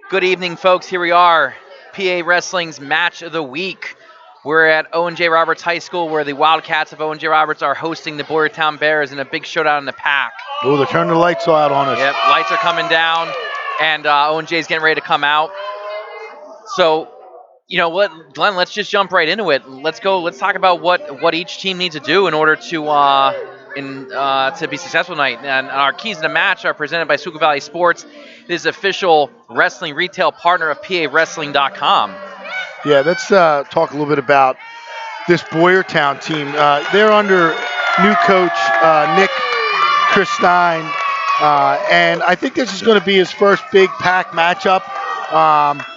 Good evening, folks. Here we are, PA Wrestling's Match of the Week. We're at Owen J. Roberts High School, where the Wildcats of Owen J. Roberts are hosting the Boyertown Bears in a big showdown in the pack. Oh, they're turning the lights out on us. Yep, lights are coming down, and Owen J's getting ready to come out. So, you know what, Glenn? Let's just jump right into it. Let's go. Let's talk about what each team needs to do in order to be successful tonight. And our keys to the match are presented by Schuylkill Valley Sports, this official wrestling retail partner of PAWrestling.com. Yeah, let's talk a little bit about this Boyertown team. They're under new coach Nick Christine, and I think this is going to be his first big pack matchup.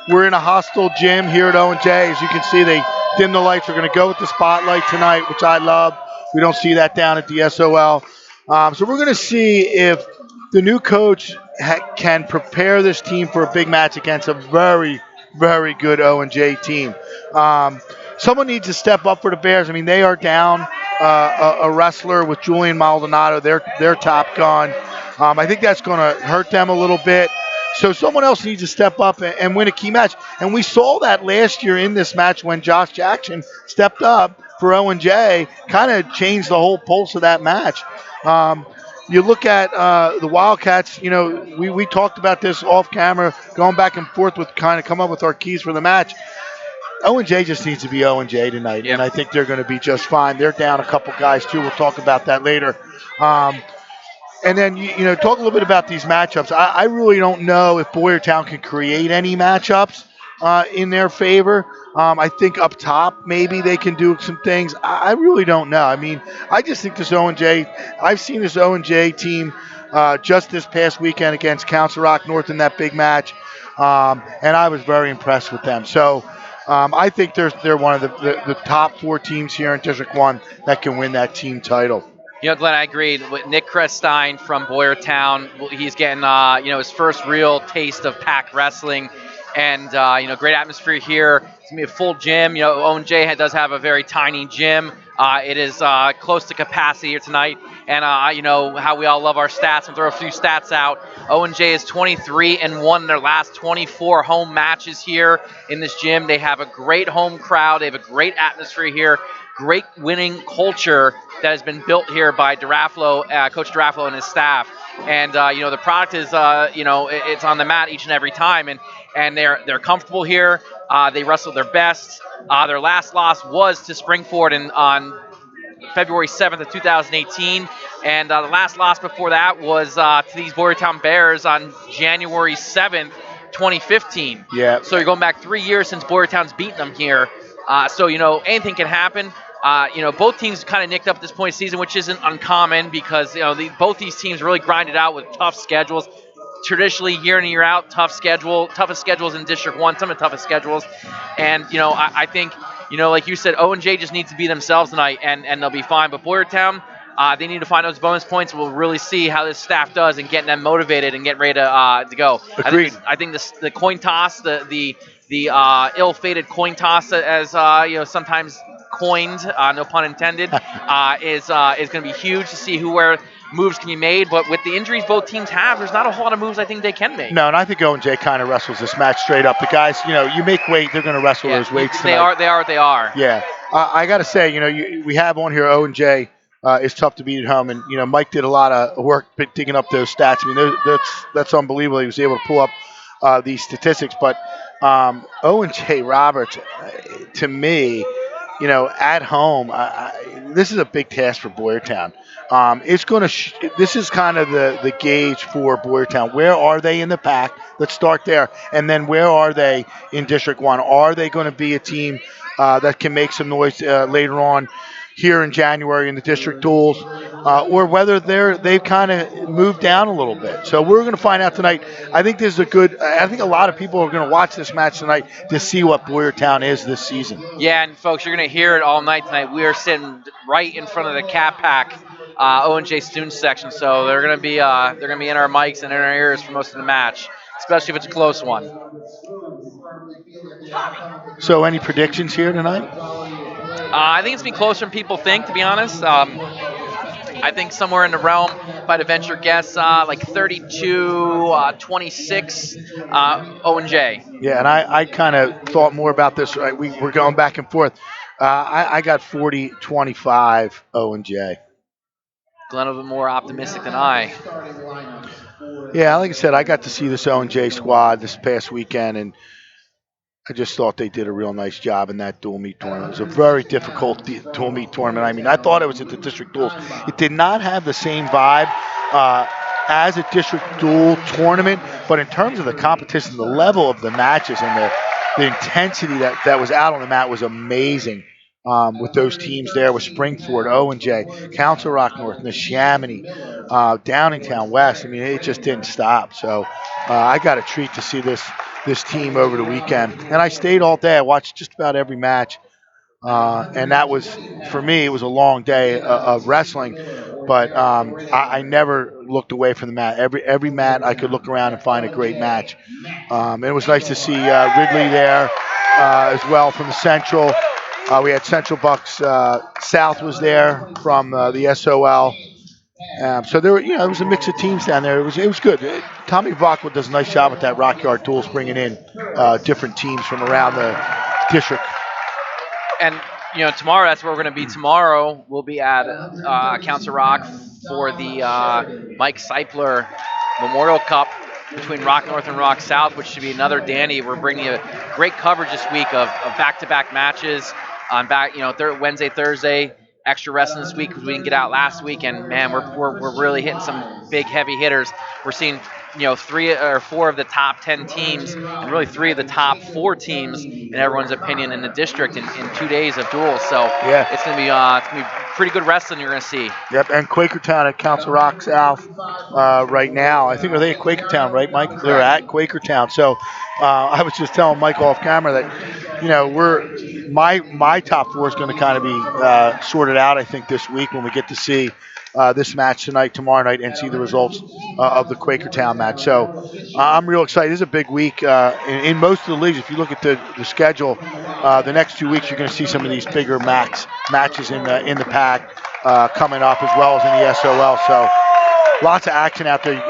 We're in a hostile gym here at Owen J. As you can see, they dim the lights. We're going to go with the spotlight tonight, which I love. We don't see that down at the SOL. So we're going to see if the new coach can prepare this team for a big match against a very, very good Owen J team. Someone needs to step up for the Bears. I mean, they are down a wrestler with Julian Maldonado, their top gun. I think that's going to hurt them a little bit. So someone else needs to step up and win a key match. And we saw that last year in this match when Josh Jackson stepped up for Owen J, kind of changed the whole pulse of that match. You look at the Wildcats, you know, we talked about this off camera, going back and forth with kind of come up with our keys for the match. Owen J just needs to be Owen J tonight, and I think they're going to be just fine. They're down a couple guys, too. We'll talk about that later. And then, you know, talk a little bit about these matchups. I really don't know if Boyertown can create any matchups in their favor. I think up top, maybe they can do some things. I really don't know. I mean, I just think this Owen J, I've seen this Owen J team just this past weekend against Council Rock North in that big match, and I was very impressed with them. So I think they're one of the top four teams here in District 1 that can win that team title. You know, Glenn, I agreed with Nick Crestine from Boyertown. He's getting, his first real taste of pack wrestling, and great atmosphere here. It's gonna be a full gym. You know, Owen J does have a very tiny gym. It is close to capacity here tonight, and you know how we all love our stats. And throw a few stats out. Owen J is 23-1 in their last 24 home matches here in this gym. They have a great home crowd. They have a great atmosphere here. Great winning culture that has been built here by Coach Duraflo and his staff. And the product is it's on the mat each and every time, and they're comfortable here. They wrestle their best. Their last loss was to Springford on February 7th of 2018, and the last loss before that was to these Boyertown Bears on January 7th, 2015. Yeah. So you're going back 3 years since Boyertown's beaten them here. So anything can happen. Both teams kind of nicked up at this point of the season, which isn't uncommon because both these teams really grinded out with tough schedules. Traditionally, year in and year out, toughest schedules in District 1, some of the toughest schedules. And, I think, like you said, Owen J just needs to be themselves tonight, and they'll be fine. But Boyertown, they need to find those bonus points. We'll really see how this staff does in getting them motivated and getting ready to go. Agreed. I think the coin toss, the ill-fated coin toss, as sometimes coined, no pun intended, is going to be huge to see where moves can be made. But with the injuries both teams have, there's not a whole lot of moves I think they can make. No, and I think Owen J kind of wrestles this match straight up. The guys, you make weight, they're going to wrestle those weights tonight. They are what they are. Yeah. I got to say, we have on here Owen J. Is tough to beat at home, and Mike did a lot of work digging up those stats. I mean, that's unbelievable. He was able to pull up these statistics, but Owen J. Roberts, to me, at home, this is a big task for Boyertown. It's going to. This is kind of the gauge for Boyertown. Where are they in the pack? Let's start there, and then where are they in District 1? Are they going to be a team that can make some noise later on here in January in the district duels, or whether they've kind of moved down a little bit? So we're going to find out tonight. I think this is I think a lot of people are going to watch this match tonight to see what Boyertown is this season. Yeah, and folks, you're going to hear it all night tonight. We are sitting right in front of the Cat Pack O&J student section, so they're going to be in our mics and in our ears for most of the match, especially if it's a close one. So any predictions here tonight? I think it's been closer than people think, to be honest. I I think somewhere in the realm, if I had to venture guess, like 32-26, Owen J. Yeah, and I kind of thought more about this. Right, we were going back and forth. I got 40-25 Owen J. Glenn a little bit more optimistic than I. Yeah, like I said, I got to see this Owen J squad this past weekend, and I just thought they did a real nice job in that dual meet tournament. It was a very difficult dual meet tournament. I mean, I thought it was at the district duels. It did not have the same vibe as a district dual tournament, but in terms of the competition, the level of the matches and the intensity that was out on the mat was amazing. With those teams there, with Springford, Owen J, Council Rock North, Neshaminy, Downingtown West. I mean, it just didn't stop. So I got a treat to see this team over the weekend. And I stayed all day. I watched just about every match. And that was, for me, it was a long day of wrestling. But I never looked away from the mat. Every mat, I could look around and find a great match. It was nice to see Ridley there as well from the Central. We had Central Bucks. South was there from the SOL. So there were, it was a mix of teams down there. It was good. Tommy Vacqua does a nice job with that Rock Yard Duels, bringing in different teams from around the district. And tomorrow, that's where we're going to be. Tomorrow we'll be at Council Rock for the Mike Seipler Memorial Cup between Rock North and Rock South, which should be another dandy. We're bringing you great coverage this week of back-to-back matches on Wednesday, Thursday. Extra wrestling this week because we didn't get out last week, and man, we're really hitting some big heavy hitters. We're seeing 3 or 4 of the top 10 teams, and really 3 of the top 4 teams in everyone's opinion in the district in 2 days of duels. So yeah, it's gonna be pretty good wrestling you're gonna see. Yep, and Quakertown at Council Rock South right now. I think are they at Quakertown, right, Mike? Correct. They're at Quakertown. So I was just telling Mike off camera that we're my top 4 is going to kind of be sorted out. I think this week when we get to see this match tonight, tomorrow night, and see the results of the Quakertown match. So I'm real excited. This is a big week in most of the leagues. If you look at the schedule, the next 2 weeks you're going to see some of these bigger matches in the pack coming up, as well as in the SOL. So lots of action out there.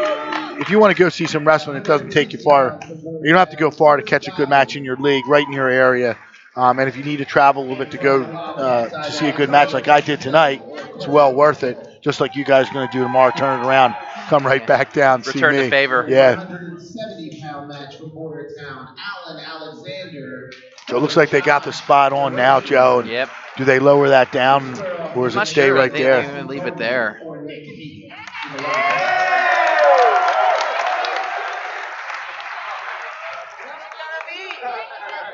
If you want to go see some wrestling, it doesn't take you far. You don't have to go far to catch a good match in your league, right in your area. And if you need to travel a little bit to go to see a good match like I did tonight, it's well worth it. Just like you guys are going to do tomorrow, turn it around, come right back down, see me. Return the favor. Yeah. 170-pound match for Boyertown, Allen Alexander. So it looks like they got the spot on now, Joe. And yep. Do they lower that down, or does it stay right there? They're going to leave it there.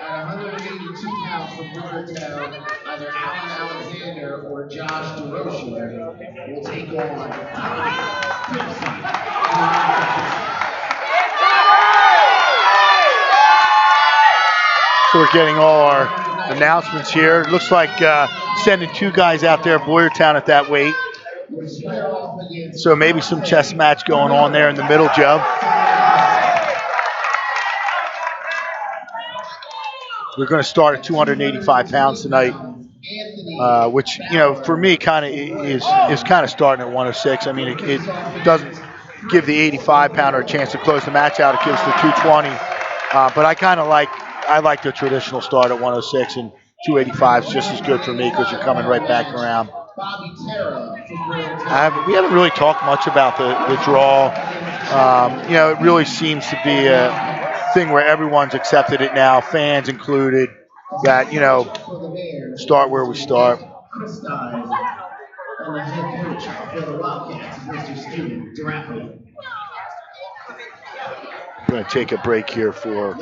At 182 pounds from Boyertown, either Allen Alexander or Josh DeRocher will take on Dempsey. So we're getting all our announcements here. It looks like sending 2 guys out there, Boyertown at that weight. So maybe some chess match going on there in the middle, Joe. We're going to start at 285 pounds tonight, which for me kind of is kind of starting at 106. I mean, it doesn't give the 85 pounder a chance to close the match out. It gives the 220, but I like the traditional start at 106, and 285 is just as good for me because you're coming right back around. We haven't really talked much about the draw. It really seems to be a thing where everyone's accepted it now, fans included, that, start where we start. Or head coach for the Wildcats, Mr. Stu DeRappo. We're going to take a break here for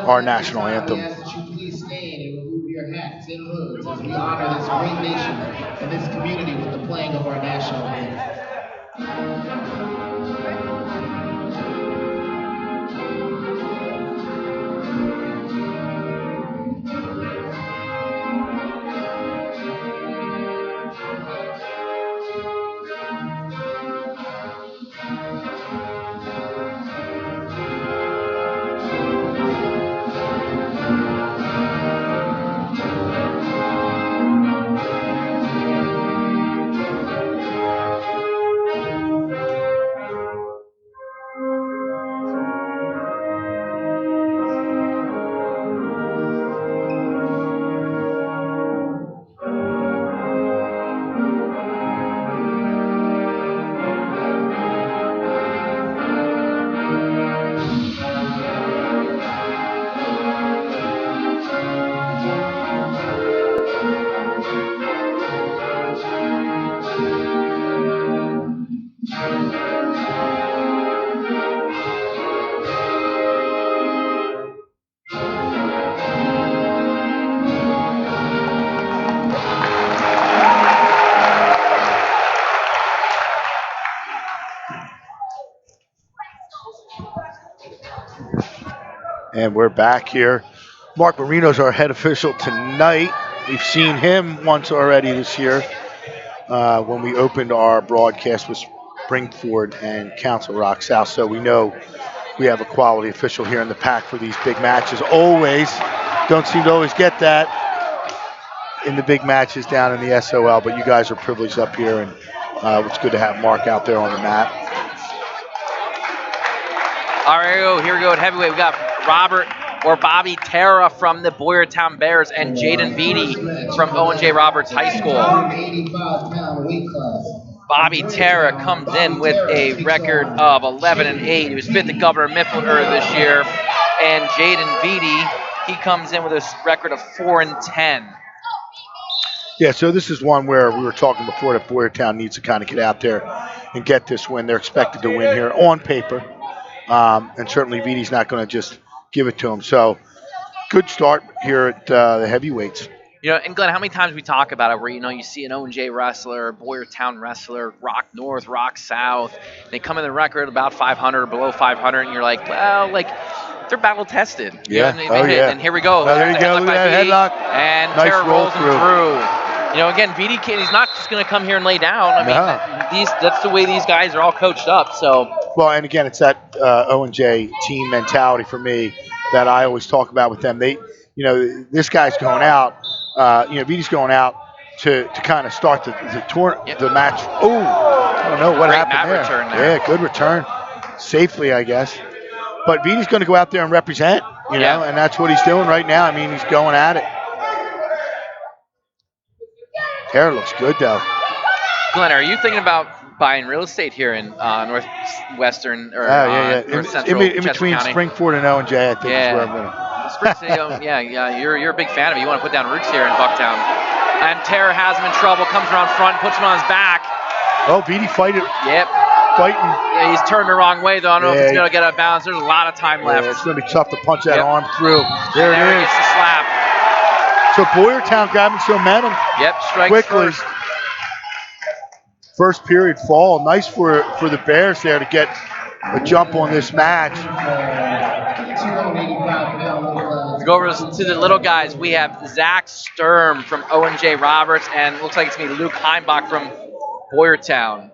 our national anthem. We ask that you please stand and remove your hats and hoods as we honor this great nation and this community with the playing of our national anthem. And we're back here. Mark Marino's our head official tonight. We've seen him once already this year when we opened our broadcast with Springford and Council Rock South. So we know we have a quality official here in the pack for these big matches. Always. Don't seem to always get that in the big matches down in the SOL, but you guys are privileged up here, and it's good to have Mark out there on the mat. All right, here we go at heavyweight. We got Robert or Bobby Terra from the Boyertown Bears and Jaden Beatty from Owen J. Roberts High School. 185-pound weight class. Bobby Terra comes in with a record of 11-8. He was fifth at Governor Mifflin this year. And Jaden Beatty, he comes in with a record of 4-10. Yeah, so this is one where we were talking before that Boyertown needs to kind of get out there and get this win. They're expected to win here on paper. And certainly Beatty's not going to just give it to him. So good start here at the heavyweights. You know, and Glenn, how many times we talk about it where, you see an Owen J wrestler, Boyertown wrestler, Rock North, Rock South, they come in the record about 500 or below 500, and you're like, well, they're battle tested. Yeah. Yeah. And here we go. Oh, there you go. Look at that headlock. And Nice Terra roll rolls him through. Again, Beatty, he's not just going to come here and lay down. I mean, that's the way these guys are all coached up. So. Well, and again, it's that Owen J team mentality for me that I always talk about with them. This guy's going out. Beatty's going out to kind of start the match. Oh, I don't know what happened there. Return there. Yeah, good return. Safely, I guess. But Beatty's going to go out there and represent, and that's what he's doing right now. I mean, he's going at it. Hair looks good, though. Glenn, are you thinking about buying real estate here in northwestern or north central in between County? Springford and Owen J, I think is where I'm going to. You're a big fan of it. You want to put down roots here in Bucktown. And Terra has him in trouble, comes around front, puts him on his back. Oh, Beatty fighting. Yep. Fighting. Yeah, he's turned the wrong way, though. I don't know if he's going to get out of bounds. There's a lot of time left. It's going to be tough to punch that arm through. There it is. Gets the slap. So Boyertown grabbing some momentum. Yep, strikes quickly. First period fall. Nice for the Bears there to get a jump on this match. Go over to the little guys. We have Zach Sturm from Owen J. Roberts, and it looks like it's going to be Luke Heimbach from Boyertown.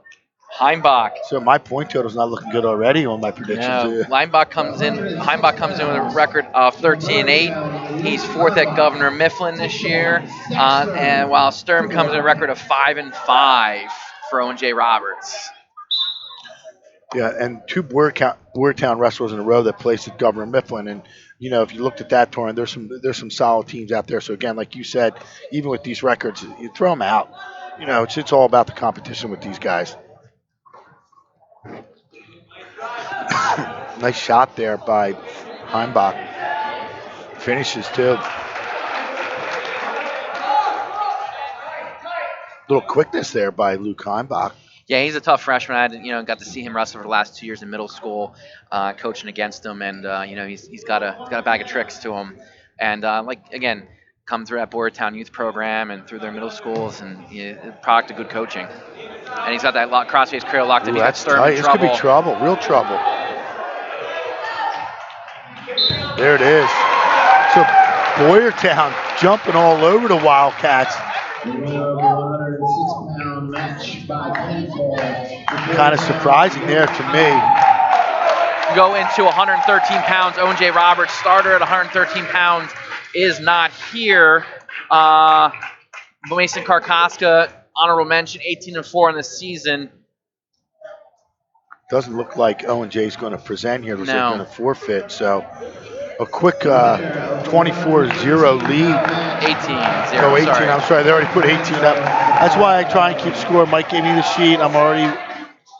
Heimbach. So my point total's not looking good already on my predictions. No, Heimbach comes in with a record of 13-8. He's fourth at Governor Mifflin this year, and while Sturm comes in a record of 5-5 for Owen J. Roberts. Yeah, and two Boyertown wrestlers in a row that placed at Governor Mifflin, and if you looked at that tournament, there's some solid teams out there. So again, like you said, even with these records, you throw them out. It's all about the competition with these guys. Nice shot there by Heimbach. Finishes too. Little quickness there by Luke Heimbach. Yeah, he's a tough freshman. I got to see him wrestle for the last 2 years in middle school, coaching against him, and he's got a bag of tricks to him. And come through that Boyertown youth program and through their middle schools, and product of good coaching. And he's got that crossface cradle locked in. That's tight. This could be trouble, real trouble. There it is. So Boyertown jumping all over the Wildcats. 106-pound match by pinfall. Kind of surprising there to me. Go into 113 pounds. Owen J. Roberts, starter at 113 pounds, is not here. Mason Karkoska, honorable mention, 18-4 in the season. Doesn't look like Owen J is going to present here. Looks like they're going to forfeit. So a quick 24-0 lead. 18-0. Oh, 18. I'm sorry. They already put 18 up. That's why I try and keep score. Mike gave me the sheet. I'm already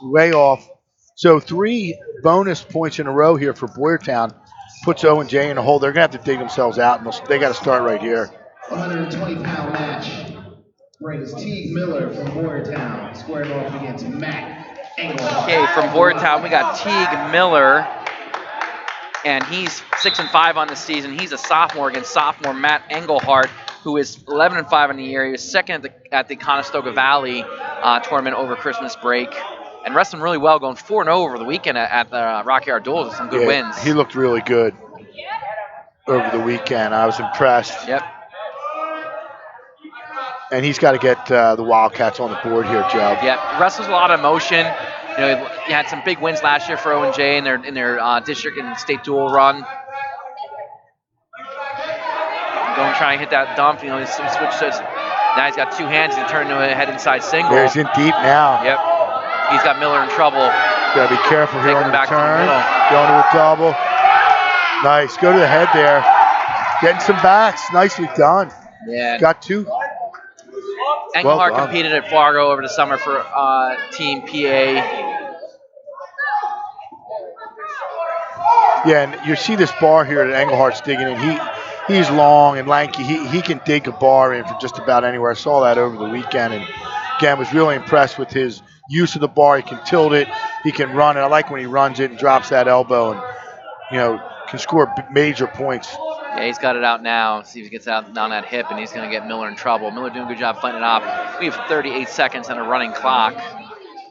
way off. So 3 bonus points in a row here for Boyertown. Puts Owen J in a hole. They're going to have to dig themselves out, and they got to start right here. 120-pound match brings Teague Miller from Boyertown squaring off against Matt Engelhart. Okay, from Boyertown, we got Teague Miller, and he's 6-5 on the season. He's a sophomore against sophomore Matt Engelhart, who is 11-5 in the year. He was second at the Conestoga Valley tournament over Christmas break, and wrestling really well, going 4-0 over the weekend at the Rocky Yard Duels with some good wins. He looked really good. over the weekend. I was impressed. Yep. And he's got to get the Wildcats on the board here, Joe. Yep. Wrestles a lot of emotion. You know, he had some big wins last year for Owen J in their district and state dual run. Going to try and hit that dump. You know, he switched to. Now he's got two hands and turned to a head inside single. Yeah, he's in deep now. Yep. He's got Miller in trouble. Got to be careful here on the back turn. To the Going to a double. Nice. Go to the head there. Getting some backs. Nicely done. Yeah. Got two. Engelhart competed at Fargo over the summer for Team PA. Yeah, and you see this bar here that Engelhart's digging in. He's long and lanky. He can dig a bar in from just about anywhere. I saw that over the weekend, and again was really impressed with his use of the bar. He can tilt it. He can run it. I like when he runs it and drops that elbow, and can score major points. Yeah, he's got it out now. See if he gets out down that hip, and he's going to get Miller in trouble. Miller doing a good job fighting it off. We have 38 seconds on a running clock.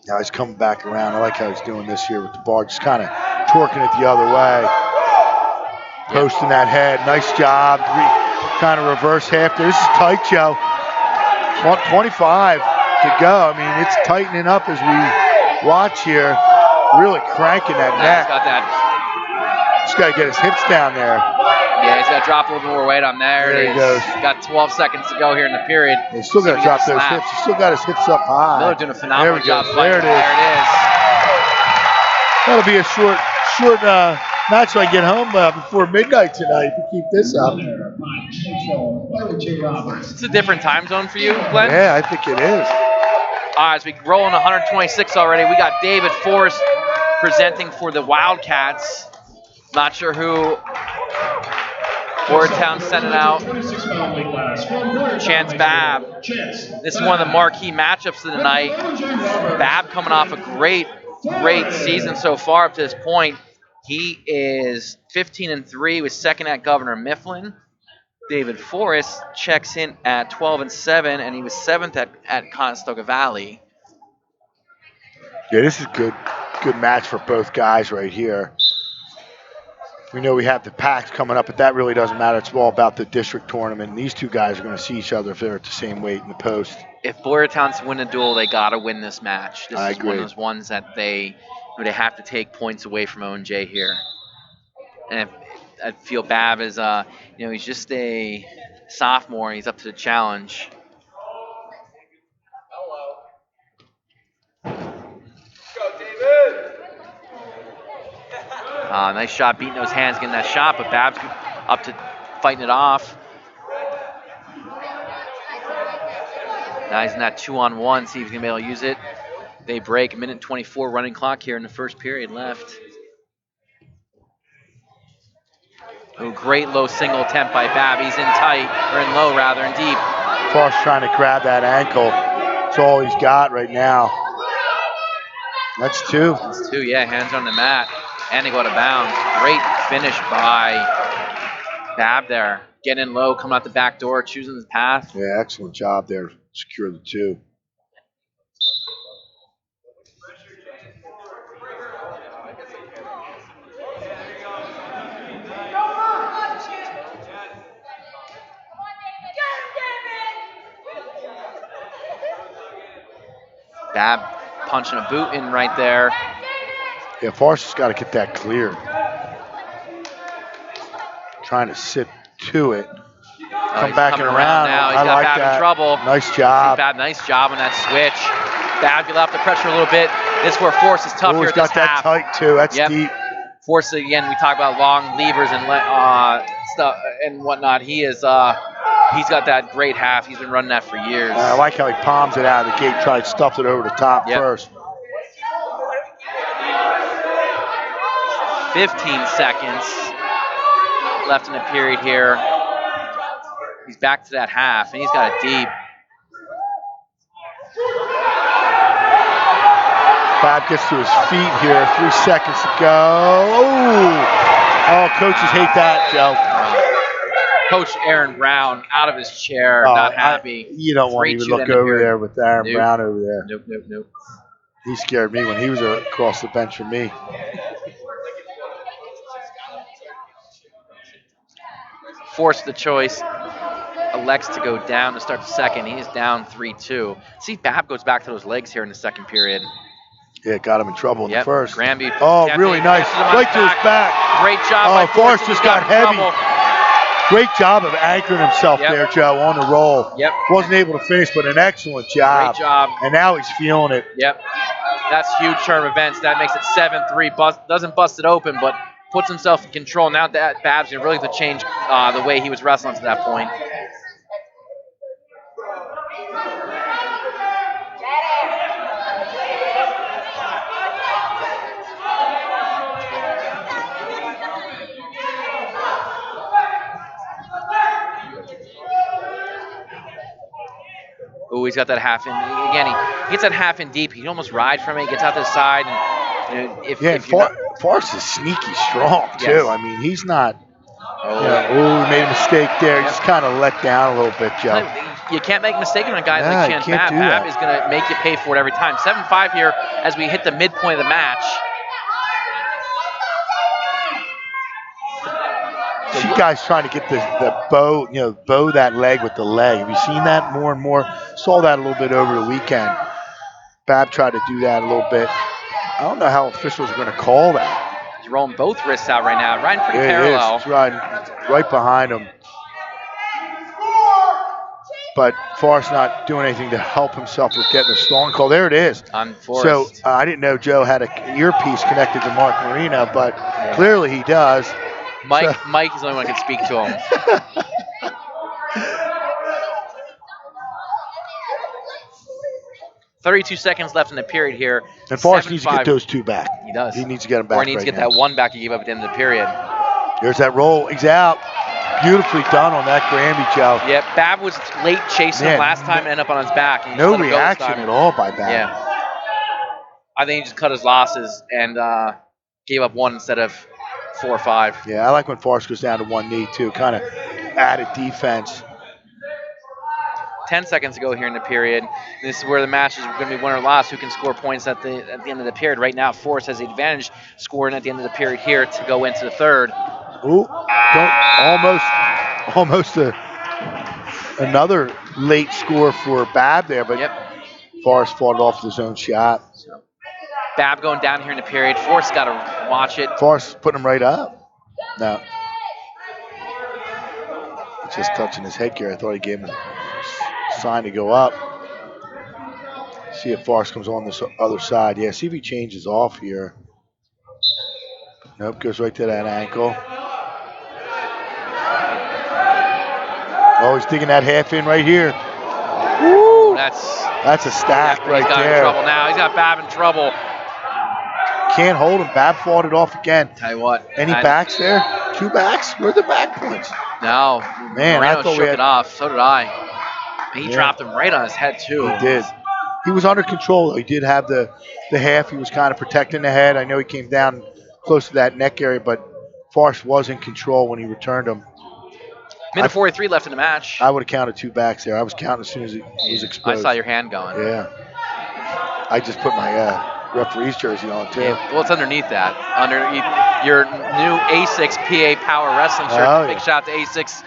Now he's coming back around. I like how he's doing this here with the bar, just kind of torquing it the other way. Posting that head. Nice job. Kind of reverse half there. This is tight, Joe. 25 to go. I mean, it's tightening up as we watch here. Really cranking that neck. He's got that. Just got to get his hips down there. Yeah, he's got to drop a little more weight on there. There he goes. He's got 12 seconds to go here in the period. He's still got to drop those hips. He's still got his hips up high. Miller doing a phenomenal job fighting. There it is. That'll be a short match so I get home before midnight tonight to keep this up. It's a different time zone for you, Glenn? Yeah, I think it is. As we roll in 126 already, we got David Forrest presenting for the Wildcats. Not sure who Boyertown sending out. Chance Babb. This is one of the marquee matchups of the night. Babb coming off a great season so far up to this point. He is 15-3, was second at Governor Mifflin. David Forrest checks in at 12-7, and he was seventh at Conestoga Valley. Yeah, this is good match for both guys right here. We know we have the packs coming up, but that really doesn't matter. It's all about the district tournament. And these two guys are going to see each other if they're at the same weight in the post. If Boyertown's win a duel, they got to win this match. This is agree. one of those ones that they have to take points away from Owen J here. And I feel Babb is, he's just a sophomore. He's up to the challenge. Nice shot, beating those hands, getting that shot, but Babb's up to fighting it off. Now he's in that 2-on-1, see if he's going to be able to use it. They break, 1:24 running clock here in the first period left. Oh, great low single attempt by Babb. He's in tight, or in low rather, and deep. Forrest trying to grab that ankle. That's all he's got right now. That's two. That's two, yeah, hands on the mat. And they go out of bounds. Great finish by Babb there. Getting in low, coming out the back door, choosing his path. Yeah, excellent job there. Secure the two. Babb punching a boot in right there. Yeah, Forrest has got to get that cleared. Trying to sit to it. Come back and around. Now. He's got Babb in trouble. Nice job. Babb, nice job on that switch. Babb get off the pressure a little bit. This is where Forrest is tough here at this half. He's got that tight too. That's deep. Forrest, again, we talk about long levers and stuff and whatnot. He's got that great half. He's been running that for years. I like how he palms it out of the gate, tried to stuff it over the top first. 15 seconds left in the period here. He's back to that half, and he's got it deep. Babb gets to his feet here. 3 seconds to go. Oh, coaches hate that, Joe. Coach Aaron Brown out of his chair, not happy. You don't want to even look over there with Aaron Brown over there. Nope. He scared me when he was across the bench from me. forced the choice. Elects to go down to start the second. He is down 3-2. See, Babb goes back to those legs here in the second period. Yeah, got him in trouble in the first. Granby. Oh, really nice. Right to his back. Great job. Oh, Forrest just got heavy. Trouble. Great job of anchoring himself there, Joe, on the roll. Yep. Wasn't able to finish, but an excellent job. Great job. And now he's feeling it. Yep. That's huge turn of events. That makes it 7-3. Doesn't bust it open, but puts himself in control. Now that Babb's going to really have to change the way he was wrestling to that point. Ooh, he's got that half in. Again, he gets that half in deep. He can almost ride from it. He gets out to the side. And, Forrest is sneaky strong, too. Yes. I mean, he's not. He made a mistake there. He just kind of let down a little bit, Joe. You can't make a mistake on guys like Chance Babb. Babb is going to make you pay for it every time. 7-5 here as we hit the midpoint of the match. See guys trying to get the bow, bow that leg with the leg. Have you seen that more and more? Saw that a little bit over the weekend. Babb tried to do that a little bit. I don't know how officials are going to call that. He's rolling both wrists out right now, riding pretty parallel. He's riding right behind him. But Forrest not doing anything to help himself with getting a stalling call. There it is. On Forrest. So I didn't know Joe had an earpiece connected to Mark Marino, but clearly he does. Mike is the only one who can speak to him. 32 seconds left in the period here. And Forrest needs to get those two back. He does. He needs to get them back. Or he needs to get that one back he gave up at the end of the period. There's that roll. He's out. Beautifully done on that Granby, Joe. Yep, Babb was late chasing him last time and ended up on his back. No reaction at all by Babb. Yeah. I think he just cut his losses and gave up one instead of 4 or 5. Yeah, I like when Forrest goes down to one knee, too. Kind of added defense. 10 seconds to go here in the period. This is where the match is going to be win or loss. Who can score points at the end of the period? Right now, Forrest has the advantage scoring at the end of the period here to go into the third. Ooh, almost another late score for Babb there, but Forrest fought it off with his own shot. So, Babb going down here in the period. Forrest got to watch it. Forrest putting him right up. No. Just touching his headgear. I thought he gave him a sign to go up. See if Forrest comes on this other side. Yeah, see if he changes off here. Nope, goes right to that ankle. Oh, he's digging that half in right here. Woo! That's a stack right there. He's got in trouble now. He's got Babb in trouble. Can't hold him. Babb fought it off again. Tell you what. Any backs there? 2 backs? Where are the back points? No. Man, Moreno I thought shook it off. So did I. He dropped him right on his head, too. He did. He was under control, though. He did have the half. He was kind of protecting the head. I know he came down close to that neck area, but Forrest was in control when he returned him. Minute 43 left in the match. I would have counted 2 backs there. I was counting as soon as it was exposed. I saw your hand going. Yeah. I just put my referee's jersey on, too. Yeah, well, it's underneath that. Underneath your new A6 PA Power Wrestling shirt. Oh, Big shout out to A6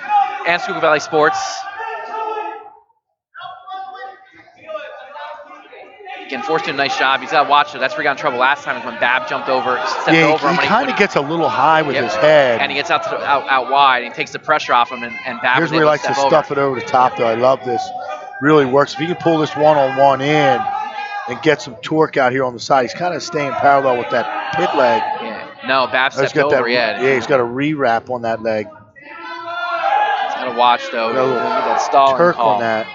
and Schuylkill Valley Sports. Again, Forrest did a nice job. He's got to watch it. That's where he got in trouble last time is when Babb jumped over, stepped over him. He kind of gets a little high with his head. And he gets out wide, and he takes the pressure off him, and Babb Here's where he likes to stuff it over the top, though. I love this. Really works. If he can pull this one-on-one in and get some torque out here on the side, he's kind of staying parallel with that pit leg. Yeah. No, Babb stepped over, Yeah, he's got a re-wrap on that leg. He's got to watch, though. Got a little that stalling Turk call on that.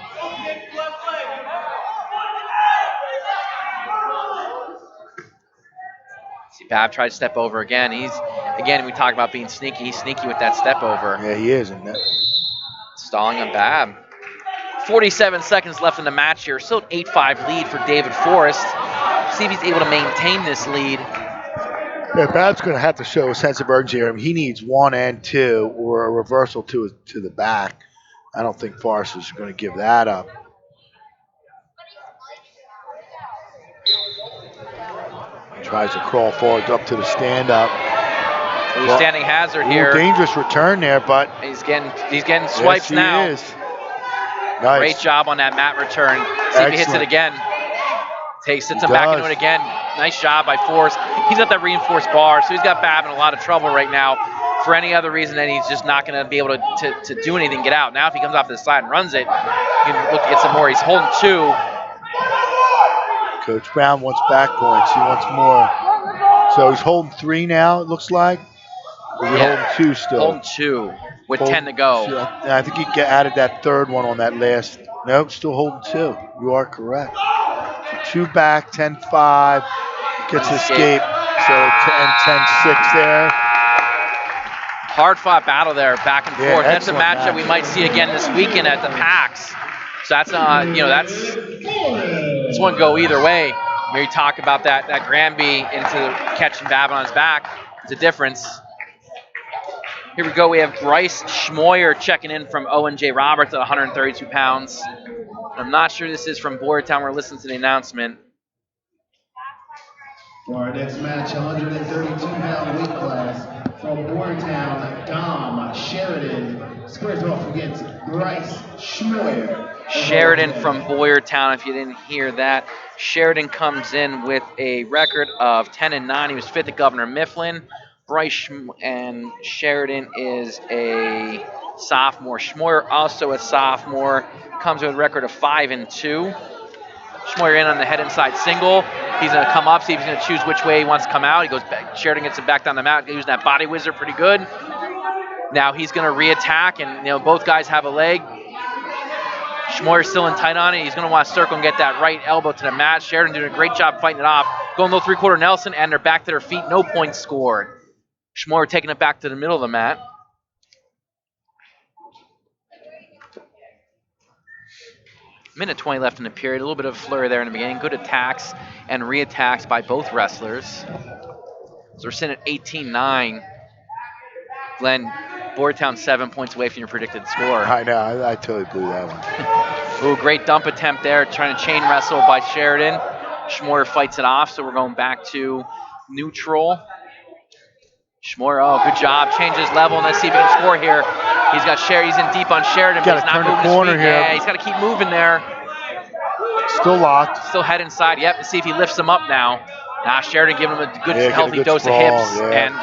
See, Babb tried to step over again. We talk about being sneaky. He's sneaky with that step over. Yeah, he is. And stalling on Babb. 47 seconds left in the match here. Still an 8-5 lead for David Forrest. See if he's able to maintain this lead. Yeah, Babb's going to have to show a sense of urgency here. I mean, he needs 1 and 2 or a reversal to the back. I don't think Forrest is going to give that up. Tries to crawl forward up to the stand-up. Ooh, standing hazard here. Dangerous return there, but he's getting swipes now. Is. Nice. Great job on that mat return. See if he hits it again. Sits him back into it again. Nice job by Forrest. He's at that reinforced bar, so he's got Bab in a lot of trouble right now. For any other reason, then he's just not going to be able to do anything, get out. Now if he comes off to the side and runs it, he can look to get some more. He's holding 2. Coach Brown wants back points. He wants more. So he's holding 3 now, it looks like. Or is he holding 2 still? Holding 2 with 10 to go. I think he added that third one on that last. Nope, still holding 2. You are correct. So 2 back, 10-5. Gets the escape. So 10-6 there. Hard fought battle there, back and forth. That's a match that we might see again this weekend at the PAX. So that's that's one go either way. Where you talk about that Granby into catching Babylon's back. It's a difference. Here we go. We have Bryce Schmoyer checking in from Owen J. Roberts at 132 pounds. I'm not sure this is from Boyertown. We're listening to the announcement. For our next match, 132-pound weight class from Boyertown, Dom Sheridan squares off against Bryce Schmoyer. Sheridan from Boyertown, if you didn't hear that. Sheridan comes in with a record of 10-9. He was 5th at Governor Mifflin. Bryce and Sheridan is a sophomore. Schmoyer, also a sophomore, comes with a record of 5-2. Schmoyer in on the head inside single. He's going to come up, see if he's going to choose which way he wants to come out. He goes back. Sheridan gets it back down the mat, using that body whizzer pretty good. Now he's going to re-attack, and both guys have a leg. Schmoyer's still in tight on it. He's going to want to circle and get that right elbow to the mat. Sheridan doing a great job fighting it off. Going low 3/4 Nelson, and they're back to their feet. No points scored. Schmoyer taking it back to the middle of the mat. Minute 20 left in the period. A little bit of a flurry there in the beginning. Good attacks and re-attacks by both wrestlers. So we're sitting at 18-9. Glenn, Boyertown 7 points away from your predicted score. I know. I totally blew that one. Ooh, great dump attempt there. Trying to chain wrestle by Sheridan. Schmoyer fights it off, so we're going back to neutral. Schmoyer, good job. Changes level, and let's see if he can score here. He's got Sheridan. He's in deep on Sheridan, but he's not moving his feet. Here. Yeah, he's got to keep moving there. Still locked. Still head inside. Yep, and see if he lifts him up now. Sheridan giving him a good, healthy dose of hips, and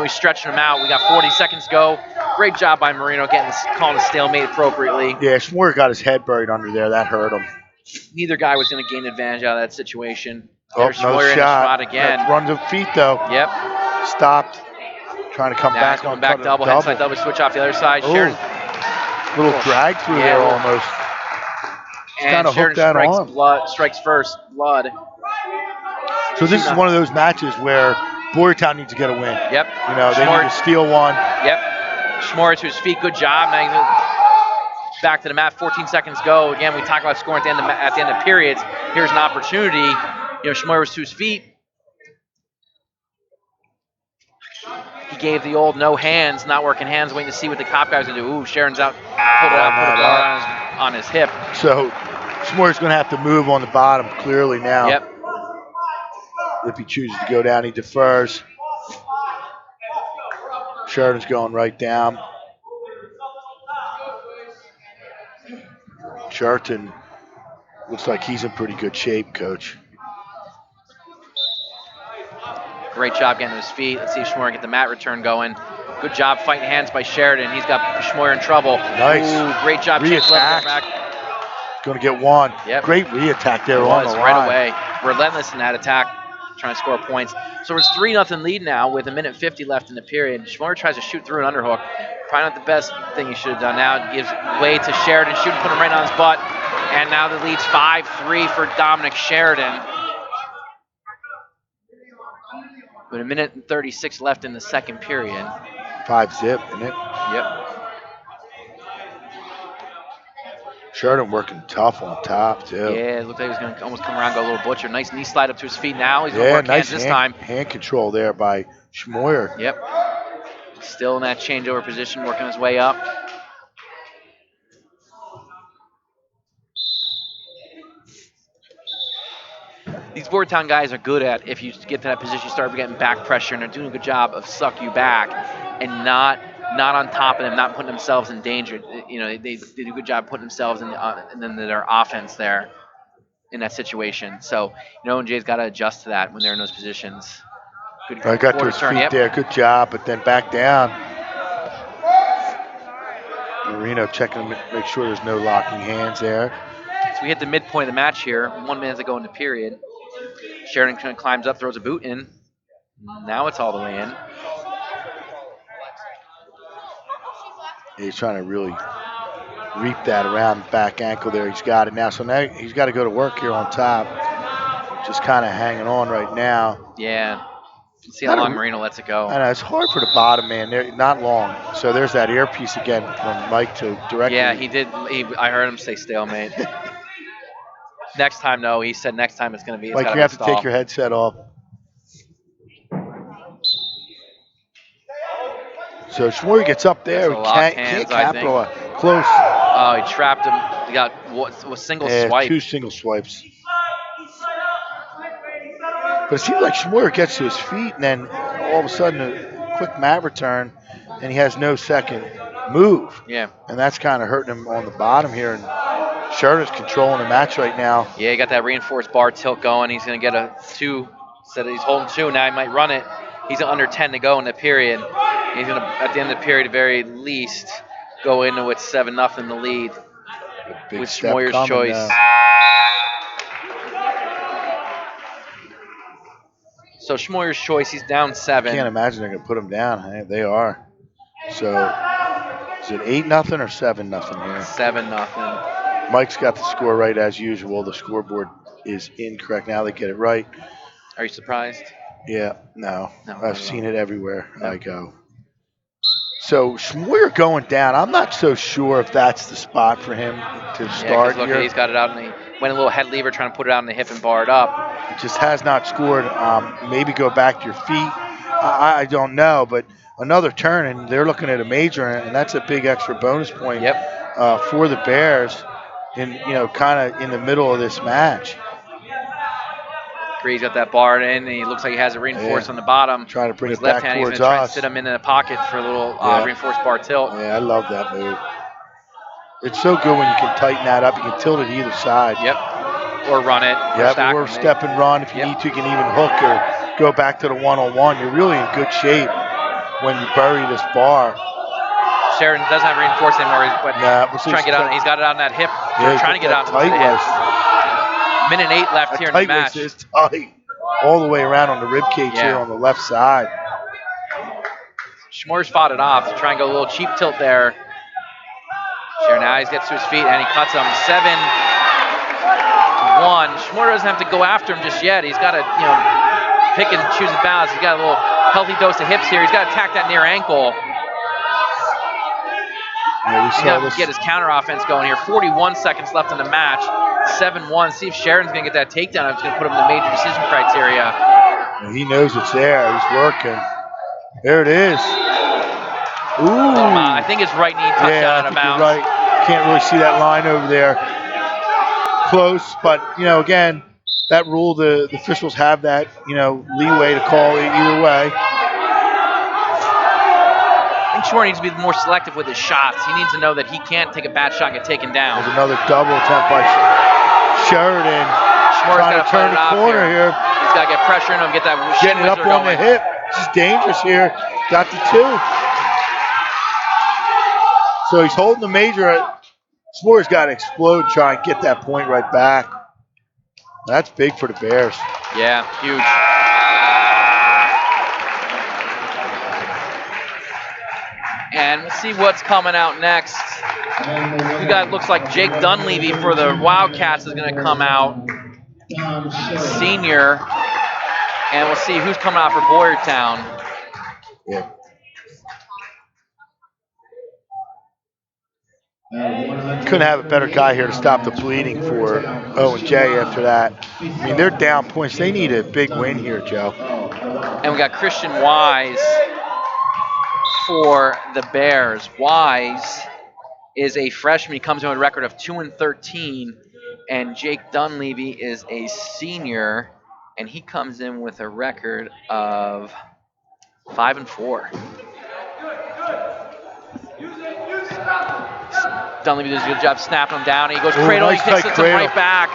he's stretching him out. We got 40 seconds to go. Great job by Marino calling a stalemate appropriately. Yeah, Schmoyer got his head buried under there. That hurt him. Neither guy was going to gain advantage out of that situation. There's Schmoyer no in the shot again. That runs of feet though. Yep. Stopped. Trying to come back. He's going back double. Head side double switch off the other side. Sheridan. Little drag through there almost. And Sheridan strikes first. Blood. So this is one of those matches where Boyertown needs to get a win. Yep. They need to steal one. Yep. Schmoyer to his feet. Good job. Now back to the mat. 14 seconds go. Again, we talk about scoring at the end of periods. Here's an opportunity. Schmoyer was to his feet. He gave the old no hands, not working hands, waiting to see what the cop guys are going to do. Ooh, Sheridan's out. Put a bar on his hip. So Schmoyer's going to have to move on the bottom clearly now. Yep. If he chooses to go down, he defers. Sheridan's going right down. Sheridan looks like he's in pretty good shape, Coach. Great job getting to his feet. Let's see if Schmoyer can get the mat return going. Good job fighting hands by Sheridan. He's got Schmoyer in trouble. Nice. Ooh, great job. Re-attack. Going to get one. Yep. Great re-attack there on the line. Right away. Relentless in that attack. Trying to score points. So it's 3-0 lead now with 1:50 left in the period. Schmoyer tries to shoot through an underhook. Probably not the best thing he should have done. Now it gives way to Sheridan. Shooting, put him right on his butt. And now the lead's 5-3 for Dominic Sheridan. With 1:36 left in the second period. 5-zip, isn't it? Yep. Sheridan working tough on top, too. Yeah, it looked like he was going to almost come around, go a little butcher. Nice knee slide up to his feet now. He's going to work nice hands this time. Hand control there by Schmoyer. Yep. Still in that changeover position, working his way up. these Boyertown guys are good at, if you get to that position, you start getting back pressure, and they're doing a good job of suck you back and not on top of them, not putting themselves in danger. You know, they do a good job putting themselves in and then their offense there in that situation. So, Owen J's got to adjust to that when they're in those positions. Good I got to quarter his turn. feet Yep. there. Good job, but then back down. Marino checking to make sure there's no locking hands there. So we hit the midpoint of the match here. 1 minute to go in the period. Sheridan kind of climbs up, throws a boot in. Now it's all the way in. He's trying to really reap that around the back ankle there. He's got it now. So now he's got to go to work here on top. Just kind of hanging on right now. Yeah. Let's see how long Marino lets it go. I know, it's hard for the bottom man. They're not long. So there's that earpiece again from Mike to directly. Yeah, he did. I heard him say stalemate. Next time, though, he said next time it's going to be. Mike, you have to take your headset off. So Schmoyer gets up there. Can't capitalize. Close. Oh, he trapped him. He got a single swipe. 2 single swipes. But it seems like Schmoyer gets to his feet, and then all of a sudden a quick mat return, and he has no second move. Yeah. And that's kind of hurting him on the bottom here. And Sheridan's controlling the match right now. Yeah, he got that reinforced bar tilt going. He's going to get a 2. Instead of he's holding 2, now he might run it. He's under 10 to go in the period. He's going to, at the end of the period, at the very least, go into with 7-0 the lead. With Schmoyer's choice. Now. So Schmoyer's choice, he's down 7. I can't imagine they're going to put him down. They are. So is it 8-0 or 7-0 here? 7-0. Mike's got the score right as usual. The scoreboard is incorrect. Now they get it right. Are you surprised? Yeah, no. I've seen it everywhere I go. So Schmoyer going down. I'm not so sure if that's the spot for him to start look, here. He's got it out, and he went a little head lever trying to put it out on the hip and bar it up. It just has not scored. Maybe go back to your feet. I don't know, but another turn, and they're looking at a major, and that's a big extra bonus point for the Bears. In kind of in the middle of this match. He's got that bar in, and he looks like he has it reinforced on the bottom. Trying to bring it back towards us. He's trying to sit him in the pocket for a little reinforced bar tilt. Yeah, I love that move. It's so good when you can tighten that up. You can tilt it either side. Yep. Or run it. Or step and run. If you need to, you can even hook or go back to the one-on-one. You're really in good shape when you bury this bar. Sheridan doesn't have reinforced anymore, but he's trying to get out. He's got it on that hip. Yeah, trying to get out on the hip. Minute 8 left here in the match. Is tight. All the way around on the rib cage here on the left side. Schmoyer's fought it off to try and go a little cheap tilt there. Sheridan now he gets to his feet and he cuts him. 7-1. Schmoyer doesn't have to go after him just yet. He's got to pick and choose his balance. He's got a little healthy dose of hips here. He's got to attack that near ankle. He's got to get his counter offense going here. 41 seconds left in the match. 7-1. See if Sheridan's going to get that takedown. It's going to put him in the major decision criteria. He knows it's there. He's working. There it is. Ooh. I think his right knee touched out of bounds. You're right. Can't really see that line over there. Close, but again, that rule, the officials have that leeway to call it either way. I think Schmoyer needs to be more selective with his shots. He needs to know that he can't take a bad shot and get taken down. There's another double attempt by Sheridan. Trying to turn the corner here. He's got to get pressure in him, get that getting it up on the hip. This is dangerous here. Got the 2. So he's holding the major. Schmoyer's got to explode, try and get that point right back. That's big for the Bears. Yeah, huge. And we'll see what's coming out next. We got, looks like Jake Dunleavy for the Wildcats is going to come out. Senior. And we'll see who's coming out for Boyertown. Yeah. Couldn't have a better guy here to stop the bleeding for Owen J after that. I mean, they're down points. They need a big win here, Joe. And we got Christian Wise for the Bears. Wise is a freshman. He comes in with a record of 2-13. And Jake Dunleavy is a senior. and he comes in with a record of 5-4. Dunleavy does a good job snapping him down. He goes cradle, nice he takes tight it cradle. right back.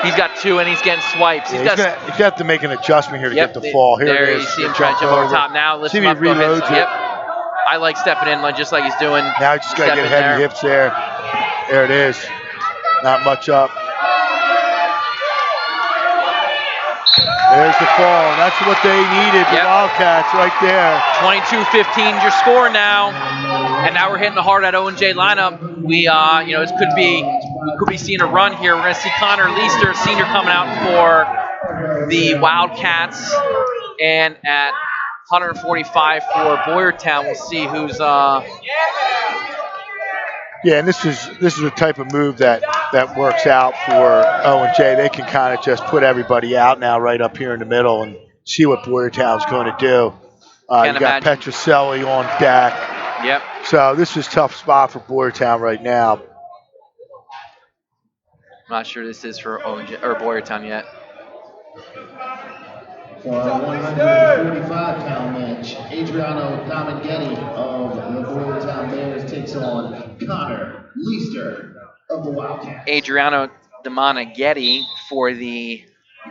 He's got 2 and he's getting swipes. He's gonna have to make an adjustment here to get the Yep, fall. Here there it is. you see him trying to jump over top now. Listen up, go ahead. Yep. I like stepping in just like he's doing. Now you just got to get heavy hips there. There it is. Not much up. There's the fall. That's what they needed. The Wildcats right there. 22-15 is your score now. And now we're hitting the hard at Owen J lineup. We, this could be seeing a run here. We're going to see Connor Leister, senior, coming out for the Wildcats. And at 145 for Boyertown, we'll see who's. Yeah, and this is the type of move that works out for Owen J. They can kind of just put everybody out now right up here in the middle and see what Boyertown's going to do. You got Petroselli on deck. Yep. So this is a tough spot for Boyertown right now. I'm not sure this is for Owen J or Boyertown yet. For a 145-pound match, Adriano Domaghetti of the Boyertown Bears takes on Connor Leister of the Wildcats. Adriano Domaghetti for the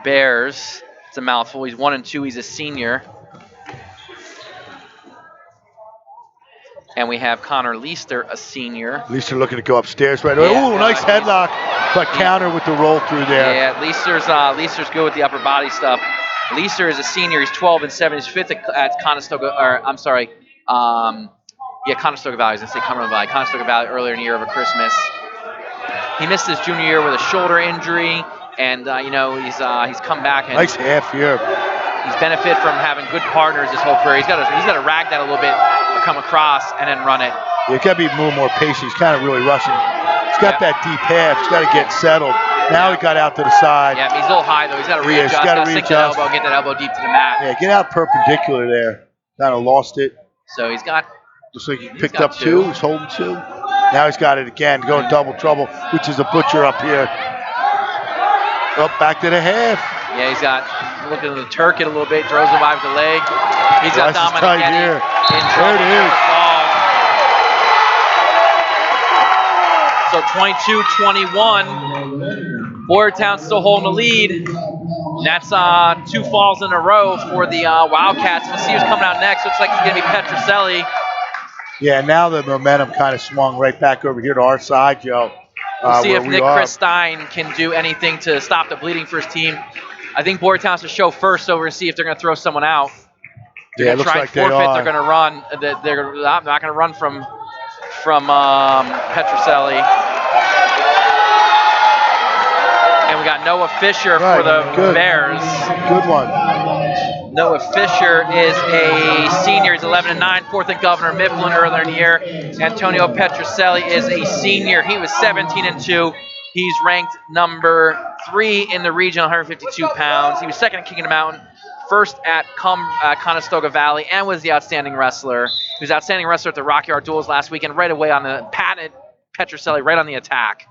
Bears. It's a mouthful. He's 1-2. He's a senior. And we have Connor Leister, a senior. Leister looking to go upstairs right away. Ooh, nice headlock, but counter with the roll through there. Yeah, Leister's good with the upper body stuff. Leister is a senior. He's 12-7. He's 5th at Conestoga. Conestoga Valley. I was going to say Cumberland Valley. Conestoga Valley earlier in the year over Christmas. He missed his junior year with a shoulder injury, and he's come back. And nice half here. He's benefited from having good partners his whole career. He's got to rag that a little bit, come across, and then run it. Yeah, he's got to be a little more patient. He's kind of really rushing. He's got that deep half. He's got to get settled. Now he got out to the side. Yeah, he's a little high, though. He's got to readjust. He's got to sink that elbow, get that elbow deep to the mat. Yeah, get out perpendicular there. Kind of lost it. So he's got... Looks like he picked up 2. He's holding 2. Now he's got it again. Going double trouble, which is a butcher up here. Up back to the half. Yeah, he's got... Looking at the Turk it a little bit. Throws him by the leg. He's got Dominic here. In trouble. There it is. So 22-21. Boyertown still holding the lead. That's 2 falls in a row for the Wildcats. We'll see who's coming out next. Looks like it's going to be Petroselli. Yeah, now the momentum kind of swung right back over here to our side, Joe. We'll see if Nick Christine can do anything to stop the bleeding for his team. I think Boyertown has to show first, so we're going to see if they're going to throw someone out. Yeah, it looks like they are. They're going to run. They're not going to run from Petroselli. And we got Noah Fisher for the Bears. Good one. Noah Fisher is a senior. He's 11-9, 4th at Governor Mifflin earlier in the year. Antonio Petroselli is a senior. He was 17-2. He's ranked number 3 in the region, 152 pounds. He was 2nd at King of the Mountain, 1st at Conestoga Valley, and was the outstanding wrestler. He was outstanding wrestler at the Rocky Art Duels last weekend, right away on the patented Petroselli, right on the attack.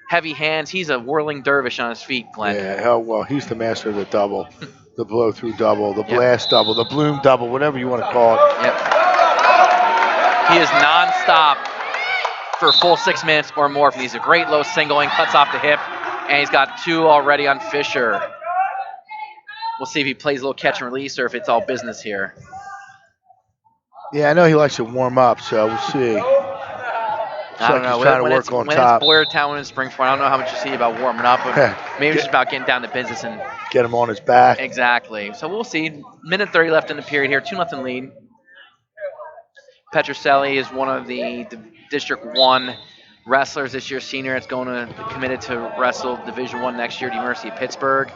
Heavy hands. He's a whirling dervish on his feet, Glenn. Yeah, well, he's the master of the double, the blow-through double, the blast double, the bloom double, whatever you want to call it. Yep. He is nonstop for a full 6 minutes or more. He's a great low single and cuts off the hip, and he's got 2 already on Fisher. We'll see if he plays a little catch and release or if it's all business here. Yeah, I know he likes to warm up, so we'll see. I don't know. He's trying to work on top. When it's Boyertown in Springport, I don't know how much you see about warming up, but maybe it's just about getting down to business and get him on his back. Exactly. So we'll see. Minute 30 left in the period here. 2-0 lead. Petroselli is one of the District 1 wrestlers this year, senior. It's committed to wrestle Division 1 next year at University of Pittsburgh.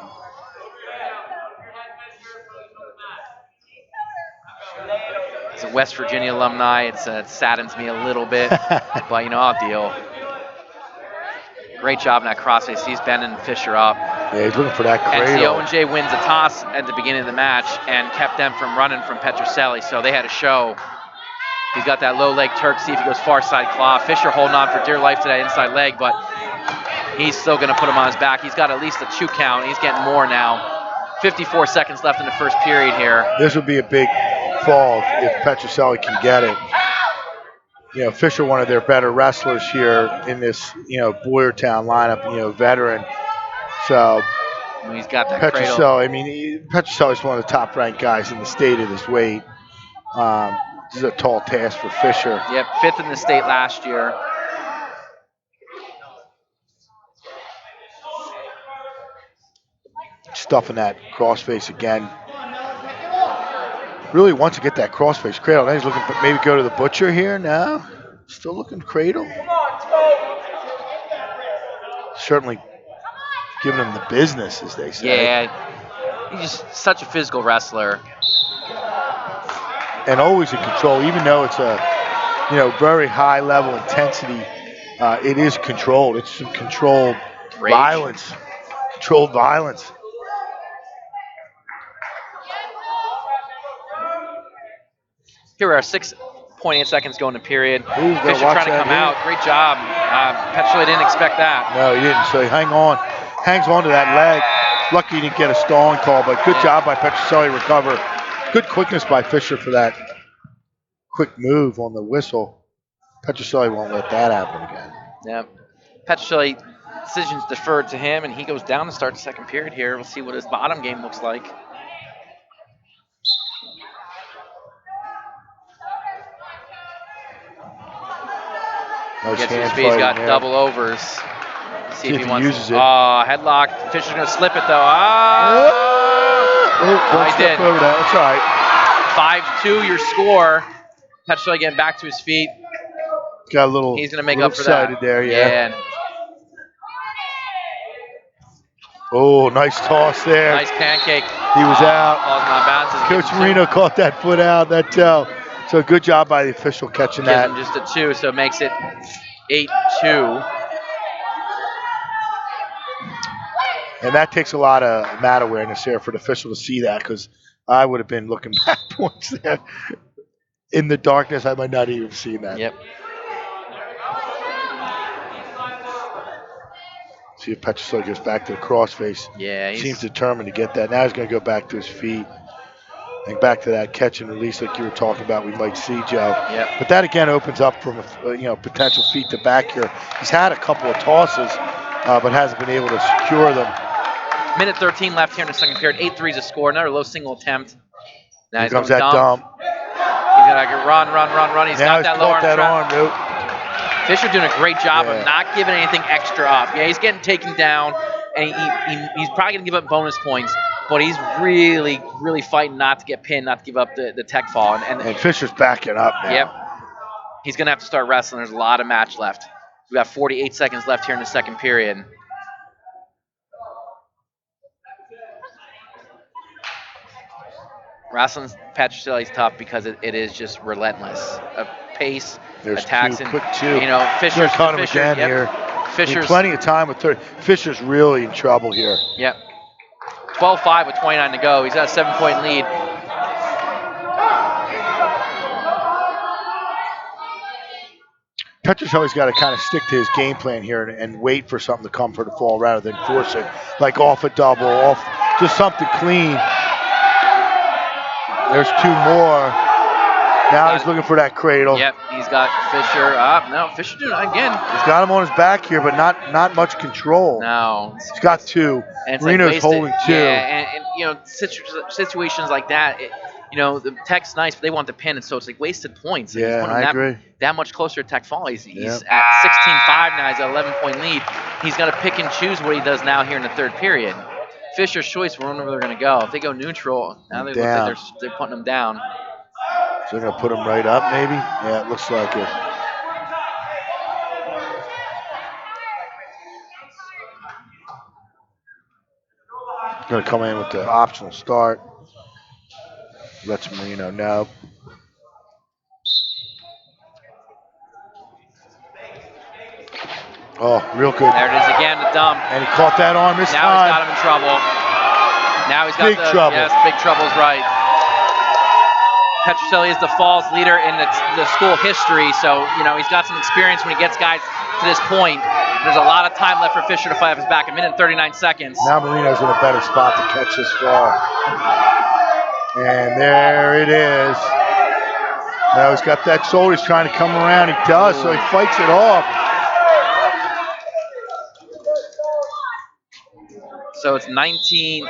He's a West Virginia alumni. It saddens me a little bit, but I'll deal. Great job in that crossface. He's bending Fisher up. Yeah, he's looking for that cradle. And Owen J wins a toss at the beginning of the match and kept them from running from Petroselli, so they had a show. He's got that low leg Turk. See if he goes far side claw. Fisher holding on for dear life to that inside leg, but He's still going to put him on his back. He's got at least a 2 count. He's getting more now. 54 seconds left in the first period here. This would be a big fall if Petroselli can get it. You know, Fisher, one of their better wrestlers here in this, Boyertown lineup, veteran. So He's got that cradle. Petroselli, Petroselli's one of the top-ranked guys in the state at his weight. This is a tall task for Fisher. Yep, 5th in the state last year. Stuffing that crossface again. Really wants to get that crossface cradle. Now he's looking for maybe go to the butcher here. No, still looking cradle. Certainly giving him the business, as they say. Yeah, he's just such a physical wrestler. And always in control, even though it's a very high level intensity. It is controlled. It's some controlled violence. Controlled violence. Here we are, 6.8 seconds going to period. Ooh, Fisher trying to come out. Great job. Petroselli didn't expect that. No, he didn't. So he hangs on to that leg. Lucky he didn't get a stalling call, but good job by Petroselli to recover. Good quickness by Fisher for that quick move on the whistle. Petroselli won't let that happen again. Yeah. Petroselli, decisions deferred to him, and he goes down to start the second period here. We'll see what his bottom game looks like. Nice Gets his hand feet. He's got fighting there. double overs. See if he wants uses it. Oh, headlock. Fisher's going to slip it, though. Don't he step did. over that. That's all right. 5-2 your score. Petroselli getting back to his feet. Got a little. He's going to make up for that. There, yeah. And oh, nice toss there. nice pancake. He was out. Falls on bounces. Coach Marino caught that foot out, that toe. So good job by the official catching Gives that. him just a 2, so it makes it 8-2. And that takes a lot of mat awareness there for the official to see that, because I would have been looking back points there. In the darkness, I might not even have seen that. Yep. See if Petroselli goes back to the crossface. Yeah, he seems determined to get that. Now he's going to go back to his feet. And back to that catch and release like you were talking about, we might see, Joe. Yep. But that again opens up from a potential feet to back here. He's had a couple of tosses, but hasn't been able to secure them. Minute 13 left here in the second period. 8-3 is a score. Another low single attempt. Now Here he's comes going that dump. He's going to run. He's Now got that low arm that trap. arm, dude. Fisher doing a great job of not giving anything extra up. Yeah, he's getting taken down, and he's probably going to give up bonus points, but he's really, really fighting not to get pinned, not to give up the tech fall. And Fisher's backing up now. Yep. He's going to have to start wrestling. There's a lot of match left. We got 48 seconds left here in the second period. Wrestling Petroselli's tough because it is just relentless. A pace, There's attacks, two, and quick two. Fisher's Caught him again here. Fisher's plenty of time with 30. Fisher's really in trouble here. Yep. 12-5 with 29 to go. He's got a 7-point lead. Petroselli's got to kind of stick to his game plan here and wait for something to come for the fall rather than force it, like off a double, off just something clean. There's 2 more. Now he's looking for that cradle. Yep, he's got Fisher up. No, Fisher doing it again. He's got him on his back here, but not much control. No. He's got 2. And it's Marino's like holding 2. Yeah, and situations like that, the tech's nice, but they want the pin, and so it's like wasted points. Yeah, he's putting I agree. That much closer to tech fall. He's at 16-5 now. He's at 11-point lead. He's got to pick and choose what he does now here in the third period. Fisher's choice, we don't know where they're going to go. If they go neutral, now they look like they're putting him down. So they're going to put him right up, maybe? Yeah, it looks like it. Going to come in with the optional start. Lets Marino know. Oh, real good. There it is again, the dump. And he caught that arm this time. Now he's got him in trouble. Now he's got big trouble. Yes, big trouble's right. Petrocelli is the falls leader in the school history, so he's got some experience when he gets guys to this point. There's a lot of time left for Fisher to fight off his back. 1 minute and 39 seconds. Now Marino's in a better spot to catch this fall. And there it is. Now he's got that shoulder. He's trying to come around. He does, so he fights it off. So it's 19-6.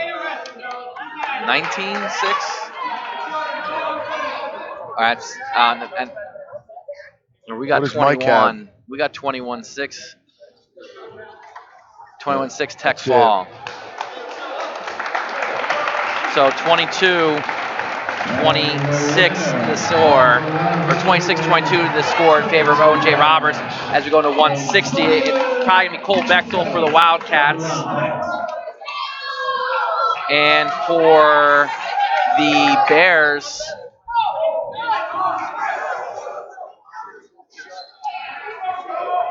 All right, and we got 21. We got 21-6. 21-6 Tech fall. So 22-26 the score, or 26-22 the score in favor of Owen J. Roberts as we go into 160. It's probably going to be Cole Bechtel for the Wildcats. And for the Bears,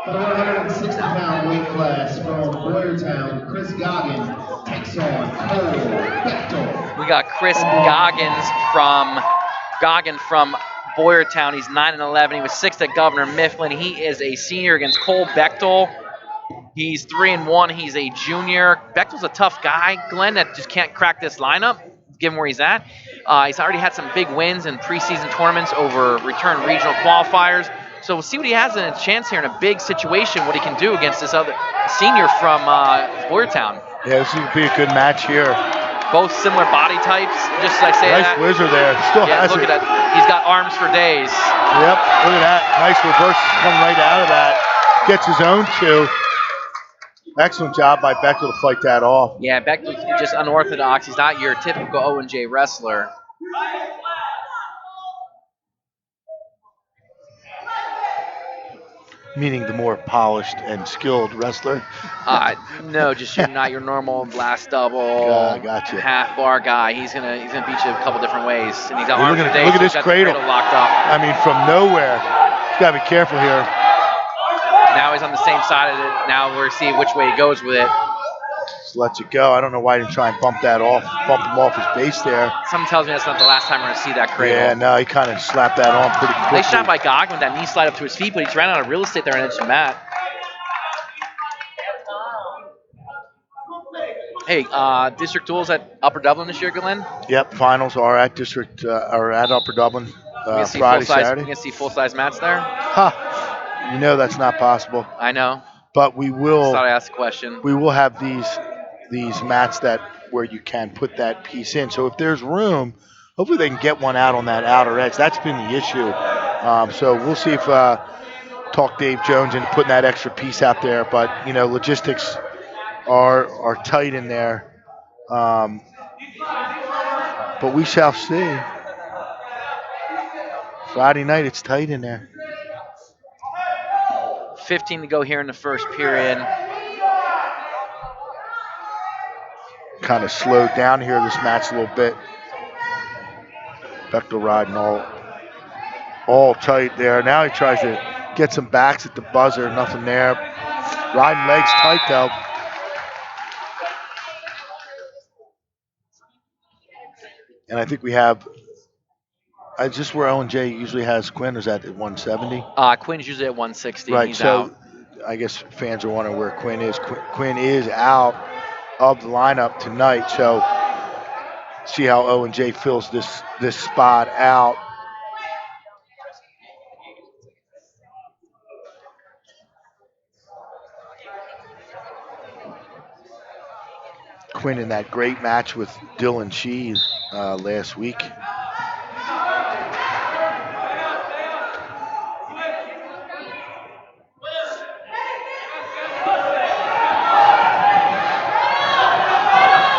for the 160-pound weight class from Boyertown, Chris Goggins takes on Cole Bechtel. We got Chris Goggins from Boyertown. He's 9-11. He was 6th at Governor Mifflin. He is a senior against Cole Bechtel. He's 3-1. He's a junior. Bechtel's a tough guy, Glenn, that just can't crack this lineup, given where he's at. He's already had some big wins in preseason tournaments over return regional qualifiers. So we'll see what he has in a chance here in a big situation, what he can do against this other senior from Boyertown. Yeah, this would be a good match here. Both similar body types, just as I say nice that. Nice whizzer there. Still has look it. At that. He's got arms for days. Yep, look at that. Nice reverse coming right out of that. Gets his own two. Excellent job by Bechtel to fight that off. Yeah, Bechtel's just unorthodox. He's not your typical Owen J wrestler. Meaning the more polished and skilled wrestler? No, just not your normal last double, gotcha. half bar guy. He's gonna beat you a couple different ways, and he's got arms for days. Look at this cradle locked up. I mean, from nowhere. He's gotta be careful here. Now he's on the same side of it. Now we're seeing which way he goes with it. Just lets it go. I don't know why he didn't try and bump him off his base there. Something tells me that's not the last time we're going to see that cradle. Yeah, no, he kind of slapped that on pretty quickly. Nice shot by Goggin with that knee slide up to his feet, but he's ran out of real estate there on edge of mat. Hey, district duels at Upper Dublin this year, Glenn? Yep, finals are at Upper Dublin Friday, Saturday. We're going to see full-size mats there? You know that's not possible. I know. But we will. Just thought I'd ask a question. We will have these mats where you can put that piece in. So if there's room, hopefully they can get one out on that outer edge. That's been the issue. So we'll see if talk Dave Jones into putting that extra piece out there. But logistics are tight in there. But we shall see. Friday night, it's tight in there. 15 to go here in the first period. Kind of slowed down here this match a little bit. Bechtel riding all tight there. Now he tries to get some backs at the buzzer. Nothing there. Riding legs tight though. And I think we have. Just where Owen J usually has Quinn, is that at 170? Quinn's usually at 160. Right, He's so out. I guess fans are wondering where Quinn is. Quinn is out of the lineup tonight, so see how Owen J fills this spot out. Quinn in that great match with Dylan Shee last week.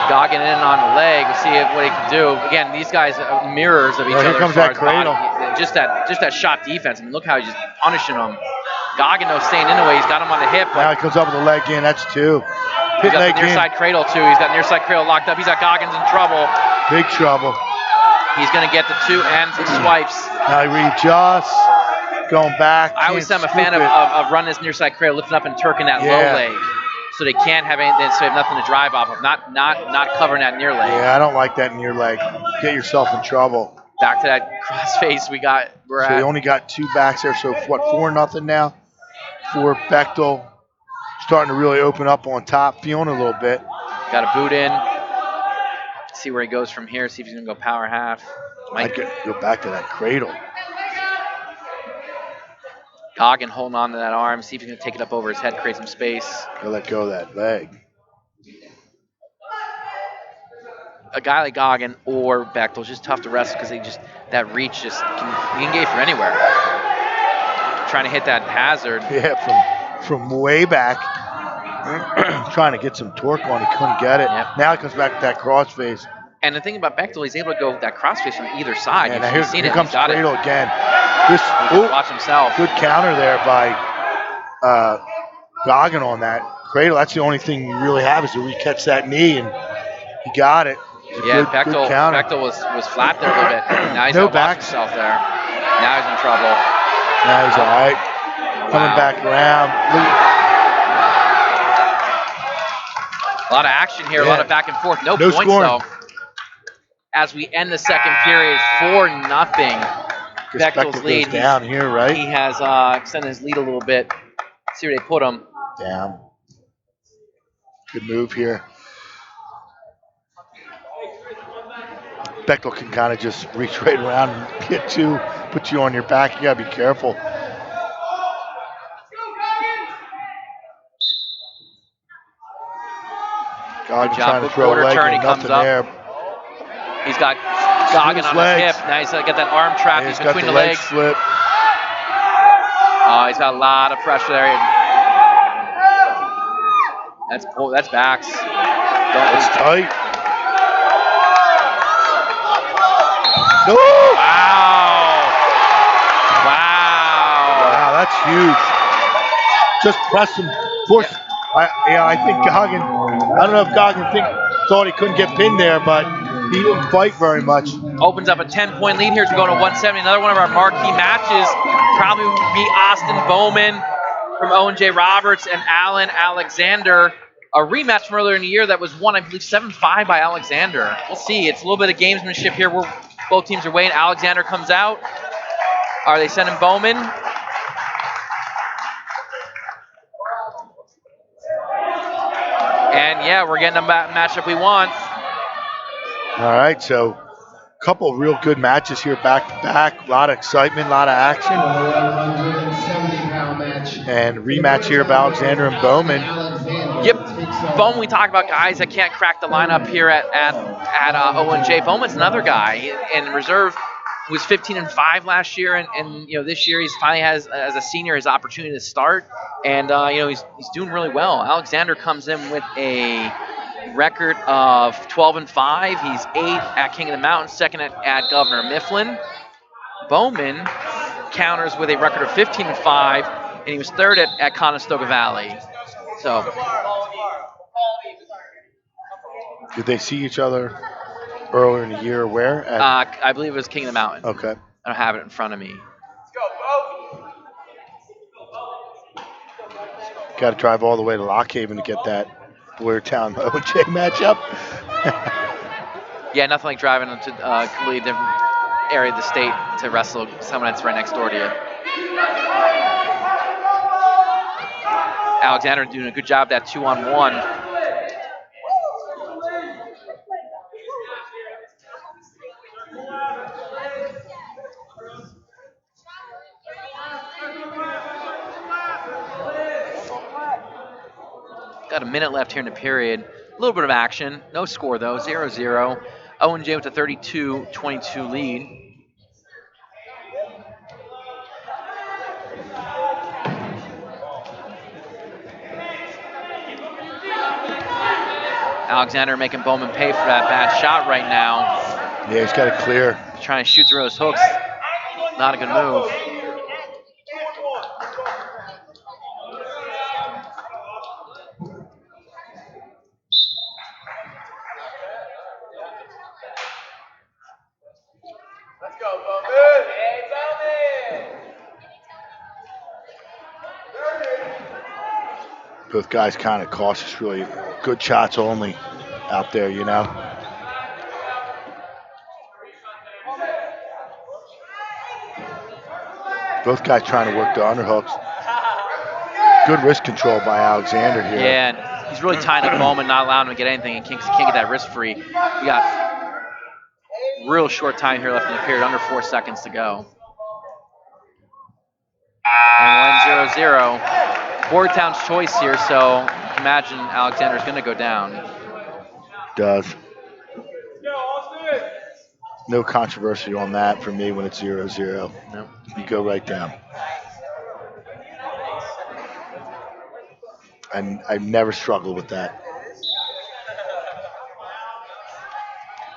Goggin in on the leg. We'll see what he can do. Again, these guys are mirrors of each other. Here comes that cradle. Just that shot defense. I mean, look how he's just punishing them. Goggin, though, staying in the way. He's got him on the hip. Now he comes up with the leg in. That's two. He's got the near side cradle, too. He's got near side cradle locked up. He's got Goggins in trouble. Big trouble. He's going to get the two ends and swipes. Now he readjusts. Going back. I always say I'm a fan of running this near side cradle, lifting up and turking that low leg. So they can't have anything, so they have nothing to drive off of. Not covering that near leg. Yeah, I don't like that near leg. Get yourself in trouble. back to that crossface we're So at. he only got 2 backs there. So what? 4-0 now for Bechtel. Starting to really open up on top, feeling a little bit. Got a boot in. See where he goes from here. See if he's gonna go power half. I could go back to that cradle. Goggin holding on to that arm. See if he's gonna take it up over his head, create some space. Go let go of that leg. A guy like Goggin or Bechtel's just tough to wrestle because that reach just can get from anywhere. Trying to hit that hazard. Yeah, from way back. Trying to get some torque on, he couldn't get it. Yep. Now he comes back to that crossface. And the thing about Bechtel, he's able to go that crossface from either side. And You've seen here it. comes He's got cradle it. again. Watch himself. Good counter there by Goggin on that cradle. That's the only thing you really have is to re-catch that knee, and he got it. Yeah, good counter. Bechtel was flat there a little bit. Now he's No got to watch backs. himself there. Now he's in trouble. Now he's all right. Coming back around. A lot of action here, a lot of back and forth. No points, scoring. though. As we end the second period, 4-0. Bechtel's lead. Down here, right? He has extended his lead a little bit. See where they put him. Down. Good move here. Bechtel can kind of just reach right around and get you, put you on your back. You got to be careful. Goggin trying to throw a leg turn, and he comes nothing up. there. He's got Goggin on his hip. Now he's got that arm trapped He's between got the legs. Slip. Oh, he's got a lot of pressure there. That's backs. It's tight. No! Wow, that's huge. Just press him, force. I think Goggin, I don't know if Goggin thought he couldn't get pinned there, but he didn't fight very much. Opens up a 10-point lead here as we go to 170. Another one of our marquee matches. Probably would be Austin Bowman from Owen J. Roberts and Alan Alexander. A rematch from earlier in the year that was won, I believe, 7-5 by Alexander. We'll see. It's a little bit of gamesmanship here where both teams are waiting. Alexander comes out. Are they sending Bowman? And yeah, we're getting a matchup we want. All right, so a couple of real good matches here back to back. A lot of excitement, a lot of action. 170-pound match. And rematch here of Alexander and Bowman. Yep. Bowman, we talk about guys that can't crack the lineup here at Owen J. Bowman's another guy in reserve. Was 15-5 last year, and this year he's finally has, as a senior, his opportunity to start, and he's doing really well. Alexander comes in with a record of 12-5. He's 8th at King of the Mountain, 2nd at Governor Mifflin. Bowman counters with a record of 15-5, and he was 3rd at Conestoga Valley. So, did they see each other earlier in the year? Where? I believe it was King of the Mountain. Okay. I don't have it in front of me. Got to drive all the way to Lockhaven to get that Boyertown OJ matchup. Yeah, nothing like driving to a completely different area of the state to wrestle someone that's right next door to you. Alexander doing a good job that 2-on-1. Got a minute left here in the period. A little bit of action. No score, though. 0-0. Owen J with a 32-22 lead. Alexander making Bowman pay for that bad shot right now. Yeah, he's got it clear. Trying to shoot through those hooks. Not a good move. Let's go, Bowman! Hey, Bowman! Both guys kind of cautious, really. Good shots only out there, Both guys trying to work the underhooks. Good wrist control by Alexander here. Yeah, and he's really tying up Bowman, not allowing him to get anything. He can't get that wrist free. We got real short time here left in the period, under 4 seconds to go. And we're in 0-0. Boyertown's choice here, so you can imagine Alexander's going to go down. Does. No controversy on that for me when it's 0-0. Nope. You go right down. And I never struggled with that.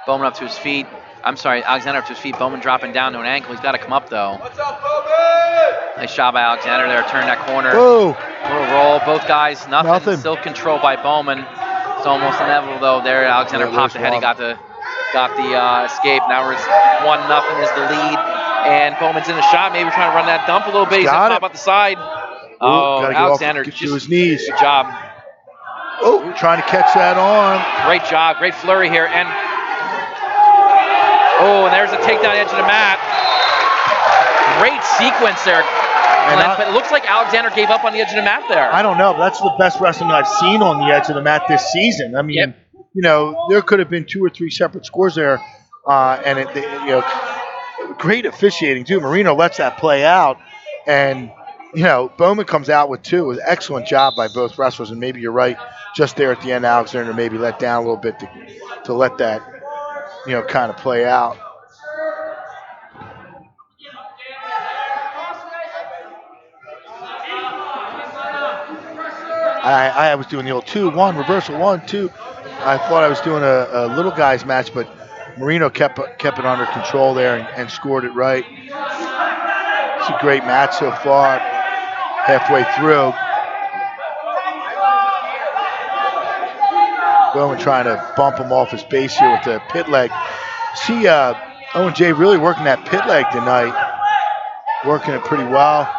Bowman up to his feet. I'm sorry, Alexander up to his feet. Bowman dropping down to an ankle. He's got to come up, though. What's up, Bowman? Nice shot by Alexander there. Turn that corner. Whoa. Little roll. Both guys, nothing. Nothing. Still controlled by Bowman. It's almost inevitable, though. There, Alexander popped ahead. He got the escape. Now it's 1-0 is the lead. And Bowman's in the shot. Maybe trying to run that dump a little bit. He's going to pop out the side. Oh, Alexander, get to his knees. Good job. Oh, trying to catch that arm. Great job. Great flurry here. And there's a takedown edge of the mat. Great sequence there, Glenn, but it looks like Alexander gave up on the edge of the mat there. I don't know, but that's the best wrestling I've seen on the edge of the mat this season. I mean, there could have been 2 or 3 separate scores there, and great officiating too. Marino lets that play out, and Bowman comes out with 2. It was an excellent job by both wrestlers, and maybe you're right. Just there at the end, Alexander maybe let down a little bit to let that kind of play out. I was doing the old 2-1 reversal 1-2. I thought I was doing a little guys match, but Marino kept it under control there and scored it right. It's a great match so far. Halfway through, Bowman trying to bump him off his base here with the pit leg. See Owen J really working that pit leg tonight, working it pretty well.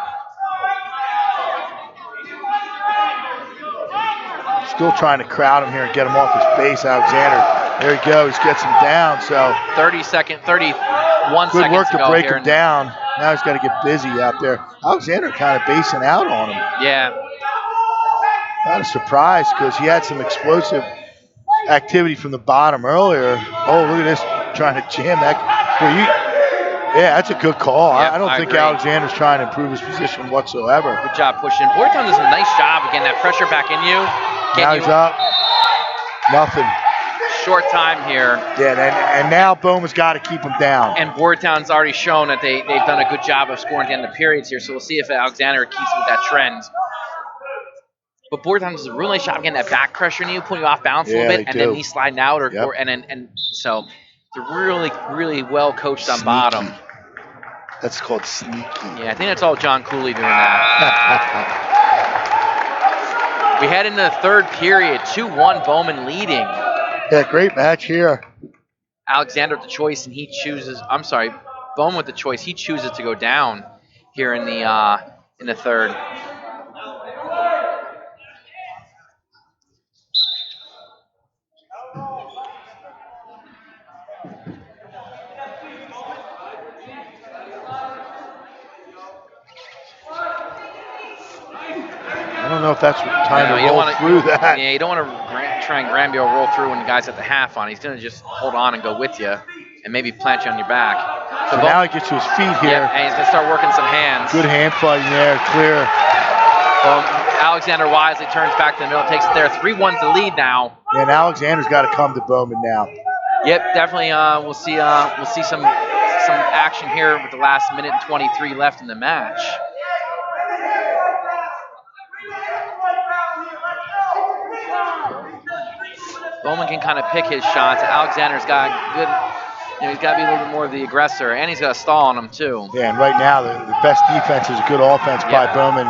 Still trying to crowd him here and get him off his base. Alexander, there he goes, gets him down. So 31 seconds. Good work to break him down. Now he's got to get busy out there. Alexander kind of basing out on him. Yeah. Kind of surprised because he had some explosive activity from the bottom earlier. Oh, look at this, trying to jam that. Yeah, that's a good call. Yep, I don't think agree. Alexander's trying to improve his position whatsoever. Good job pushing. Boyertown does a nice job of getting that pressure back in you. Now he's up. Nothing. Short time here. Yeah, and now Bowman's got to keep him down. And Boyertown's already shown that they've done a good job of scoring at the end of the periods here, so we'll see if Alexander keeps with that trend. But Boyertown does a really nice job of getting that back pressure in you, putting you off balance a little bit, and then he's sliding out, so they're really, really well coached on bottom. That's called sneaky. Yeah, I think that's all John Cooley doing that. We head into the third period, 2-1 Bowman leading. Yeah, great match here. Alexander with the choice, and he chooses. I'm sorry, Bowman with the choice. He chooses to go down here in the third. I don't know if that's time to roll through that. Yeah, you don't want to try and Granby roll through when the guy's at the half on. He's going to just hold on and go with you and maybe plant you on your back. So now he gets to his feet here. Yep, and he's going to start working some hands. Good hand fighting there, clear. Well, Alexander wisely turns back to the middle, takes it there. 3-1's the lead now. Yeah, and Alexander's got to come to Bowman now. Yep, definitely. We'll see some action here with the last minute and 23 left in the match. Bowman can kind of pick his shots. Alexander's got good, he's got to be a little bit more of the aggressor, and he's got a stall on him too. Yeah, and right now the best defense is a good offense by Bowman.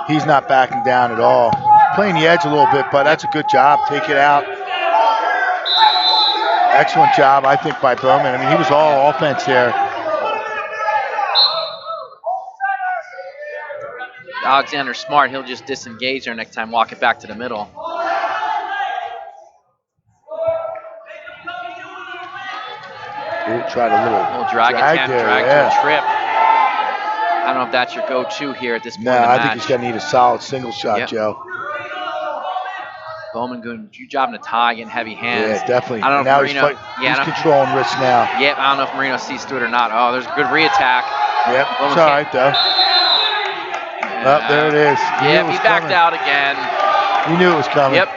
He's not backing down at all. Playing the edge a little bit, but that's a good job. Take it out. Excellent job, I think, by Bowman. I mean, he was all offense there. Alexander's smart. He'll just disengage there next time, walk it back to the middle. Ooh, tried a little drag attempt, drag to a trip. don't know if that's your go-to here at this point No, in the I match. think he's going to need a solid single shot, Yep. Joe. Bowman doing a job in the tie, getting heavy hands. Yeah, definitely. I don't know Now if Marino. he's controlling wrists now. Yep, I don't know if Marino sees through it or not. Oh, there's a good re-attack. Yep, Bowman it's all right, though. Oh, there it is. Yeah, he backed out again. You knew it was coming. Yep.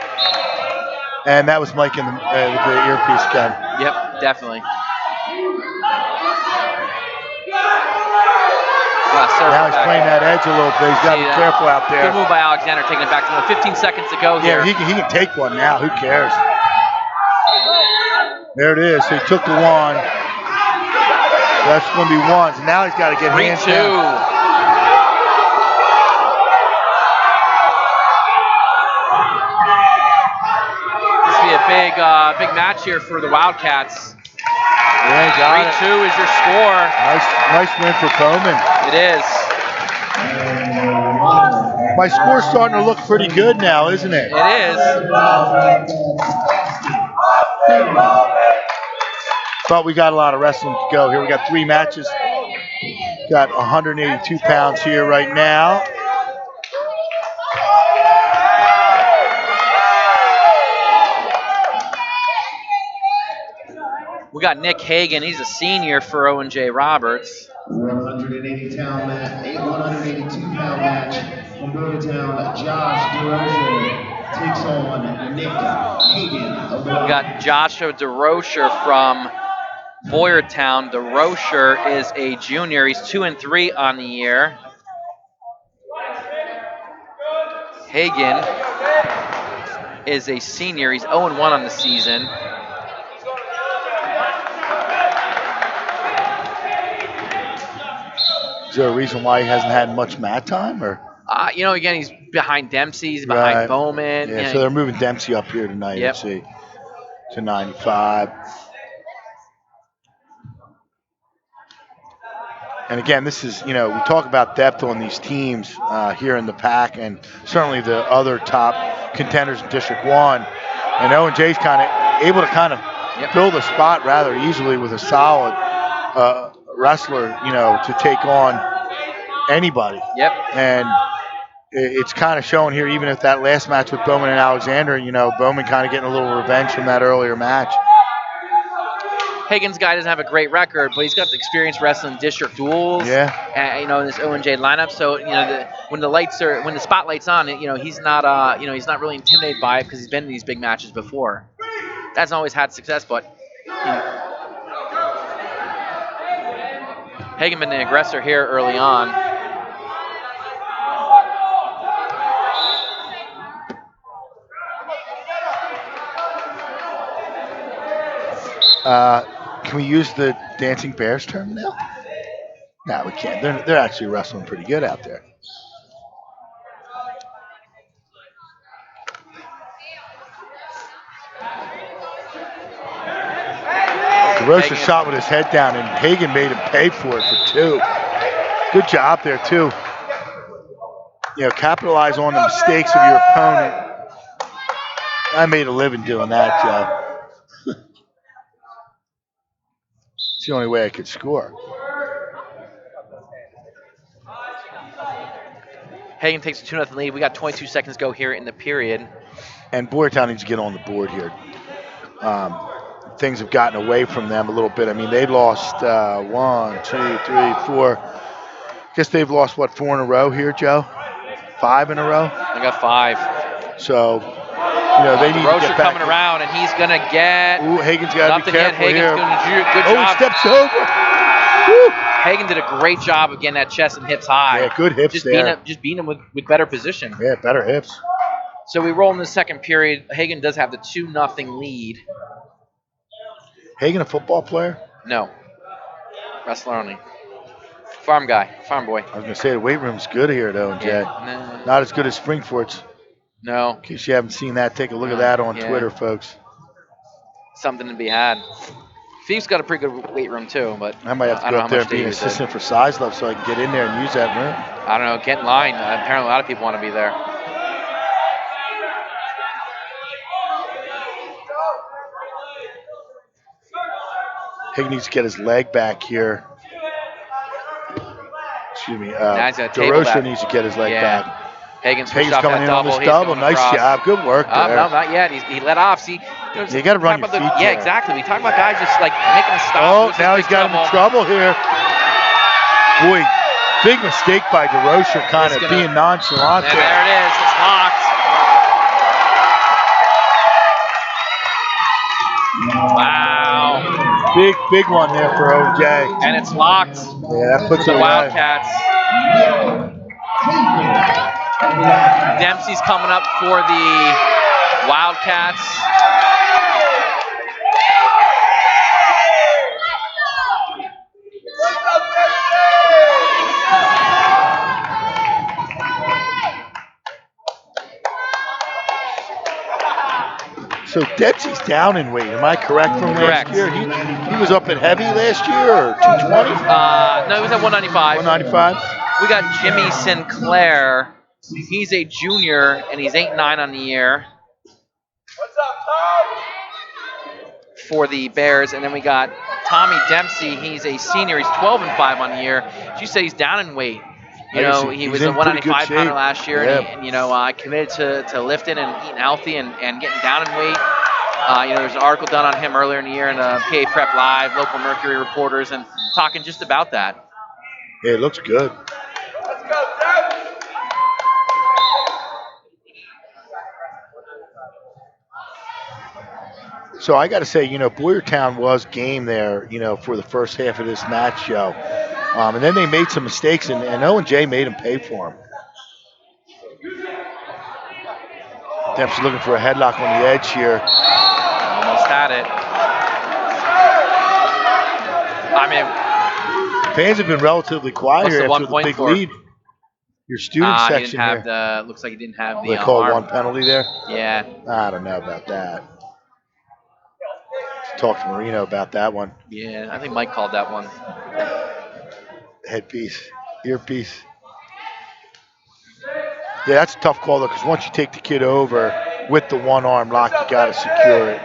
And that was Mike with the earpiece gun. Yep, definitely. Now he's playing that edge a little bit. He's got to be careful out there. Good move by Alexander, taking it back to 15 seconds to go here. Yeah, he can take one now. Who cares? There it is. So he took the one. That's going to be ones. Now he's got to get hands down. 3-2. This will be a big match here for the Wildcats. Yeah, got 3-2 is your score. Nice win for Bowman. It is. My score's starting to look pretty good now, isn't it? It is. But we got a lot of wrestling to go here. We got 3 matches. Got 182 pounds here right now. We got Nick Hagan. He's a senior for Owen J. Roberts. 182-pound match from Boyertown. Josh DeRocher takes on Nick Hagan of the We got Joshua DeRocher from Boyertown. DeRocher is a junior. He's 2-3 on the year. Hagan is a senior. He's 0-1 on the season. Is there a reason why he hasn't had much mat time, or? Again, he's behind Dempsey, he's behind Bowman. Yeah, so they're moving Dempsey up here tonight, yep. see, to 95. And again, this is, we talk about depth on these teams here in the pack, and certainly the other top contenders in District 1. And Owen J's kind of able to build a spot rather easily with a solid wrestler, to take on anybody. Yep. And it's kind of showing here, even if that last match with Bowman and Alexander, Bowman kind of getting a little revenge from that earlier match. Hagan's guy doesn't have a great record, but he's got the experience wrestling district duels. Yeah. In this Owen J lineup, so when the spotlight's on, he's not he's not really intimidated by it because he's been in these big matches before. Hasn't always had success, but Hagan been the aggressor here early on. Can we use the Dancing Bears term now? No, we can't. They're actually wrestling pretty good out there. DeRocher shot with his head down, and Hagan made him pay for it for 2. Good job there, too. Capitalize on the mistakes of your opponent. I made a living doing that, Joe. It's the only way I could score. Hagan takes a 2-0 lead. We got 22 seconds to go here in the period. And Boyertown needs to get on the board here. Things have gotten away from them a little bit. I mean, they lost 1, 2, 3, 4. Guess they've lost, 4 in a row here, Joe? 5 in a row? I got 5. So, they need to get back. coming around, and he's going to get... Ooh, Hagan's got to be careful here. Good job. He steps over. Woo. Hagan did a great job of getting that chest and hips high. Yeah, good hips there. Just beating him with better position. Yeah, better hips. So we roll in the second period. Hagan does have the 2-0 lead. Hagan a football player? No. Wrestler only. Farm guy. Farm boy. I was going to say the weight room's good here, though, Jay. No. Not as good as Springfort's. No. In case you haven't seen that, take a look at that on Twitter, folks. Something to be had. Fief's got a pretty good weight room, too, but I might have to go up there and be an assistant for Size Love so I can get in there and use that room. I don't know. Get in line. Apparently, a lot of people want to be there. Hagan needs to get his leg back here. excuse me, Now he's gonna table DeRocher that. needs to get his leg Yeah. back. Hagen's Hagen's off coming that in on double. this He's double. going Nice across. job. Good work there. No, not yet. He let off. See, You got to run your feet yeah, there. exactly. We talk about guys just like making a stop. Oh, now he's got him in trouble here. Boy, big mistake by DeRocher, kind of being nonchalant And there. there it is. It's locked. Wow. Big one there for Owen J. And it's locked. Yeah, that puts the it away. Wildcats. Dempsey's coming up for the Wildcats. So Dempsey's down in weight. Am I correct from last year? He was up at heavy last year, or 220? No, he was at 195. 195. We got Jimmy Sinclair. He's a junior, and he's 8'9" on the year. What's up, Tom? For the Bears, and then we got Tommy Dempsey. He's a senior. He's 12'5" on the year. As you say, he's down in weight. You know, he was a 195 pounder last year, and you know, committed to lifting and eating healthy and getting down in weight. You know, there's an article done on him earlier in the year in PA Prep Live, local Mercury reporters, and talking just about that. Yeah, it looks good. Let's go, Dad. So I got to say, you know, Boyertown was game there, you know, for the first half of this match show. And then they made some mistakes, and Owen J made him pay for them. Dempsey looking for a headlock on the edge here. Almost had it. I mean, fans have been relatively quiet here after the big lead. Your student section he didn't have here. looks like he didn't have the They called arm. one penalty there? Yeah. I don't know about that. Talk to Marino about that one. Yeah, I think Mike called that one. Headpiece, earpiece. Yeah, that's a tough call though, because once you take the kid over with the one arm lock, you got to secure it.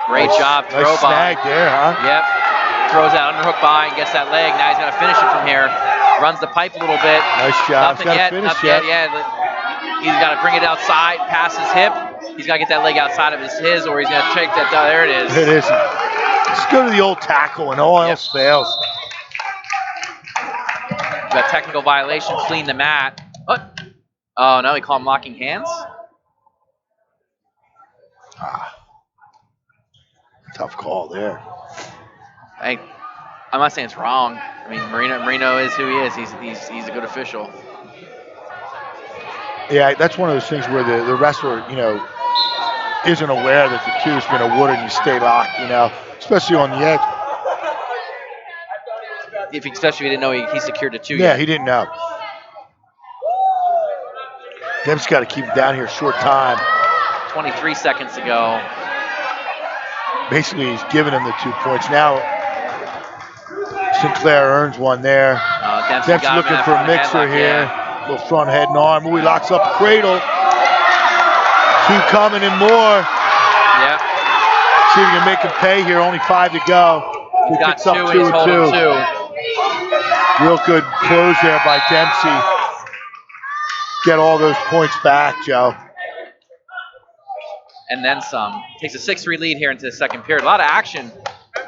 Great job, throw nice by. snag there, huh? Yep. Throws that underhook by and gets that leg. Now he's going to finish it from here. Runs the pipe a little bit. Nice job. Nothing yet. Nothing yet. Yeah. He's got to bring it outside, past his hip. He's got to get that leg outside of his, or he's going to take that. There it is. It is. Let's go to the old tackle, and all else fails. Got technical violation, clean the mat. What? Oh, no, he called him locking hands? Tough call there. Hey, I'm not saying it's wrong. I mean, Marino is who he is. He's a good official. Yeah, that's one of those things where the wrestler, you know, isn't aware that the two's been awarded and you stay locked, you know, especially on the edge. Especially if he didn't know he secured the two. Yeah, he didn't know. Demp's got to keep him down here a short time. 23 seconds to go. Basically, he's giving him the 2 points. Now, Sinclair earns one there. Dempsey looking for a mixer here. Yeah. Little front head and arm. Ooh, he locks up the cradle. Two coming and more. Yeah. See if we can make him pay here. Only 5 to go. He got two and he's holding two. Real good close there by Dempsey. Get all those points back, Joe. And then some. Takes a 6-3 lead here into the second period. A lot of action.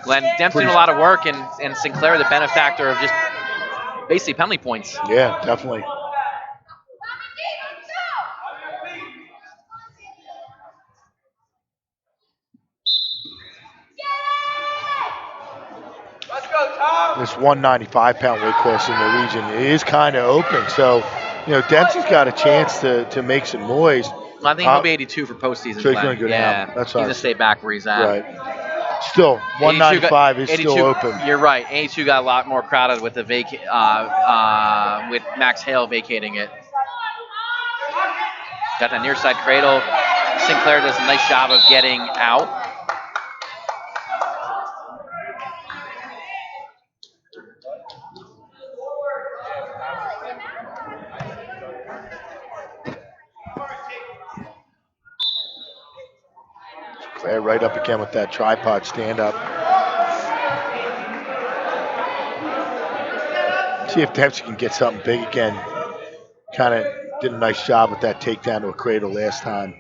Glenn Dempsey doing a lot of work, and Sinclair the benefactor of just basically penalty points. Yeah, definitely. Let's go, Tom. This 195-pound weight class in the region is kind of open, so you know Dempsey's got a chance to make some noise. I think he'll be 82 for postseason. So he's going to go down. That's he's going to stay back where he's at. Right. Still, 195 is still open. You're right. 82 got a lot more crowded with the with Max Hale vacating it. Got that near side cradle. Sinclair does a nice job of getting out. Sinclair right up again with that tripod stand up. See if Dempsey can get something big again. Kind of did a nice job with that takedown to a cradle last time.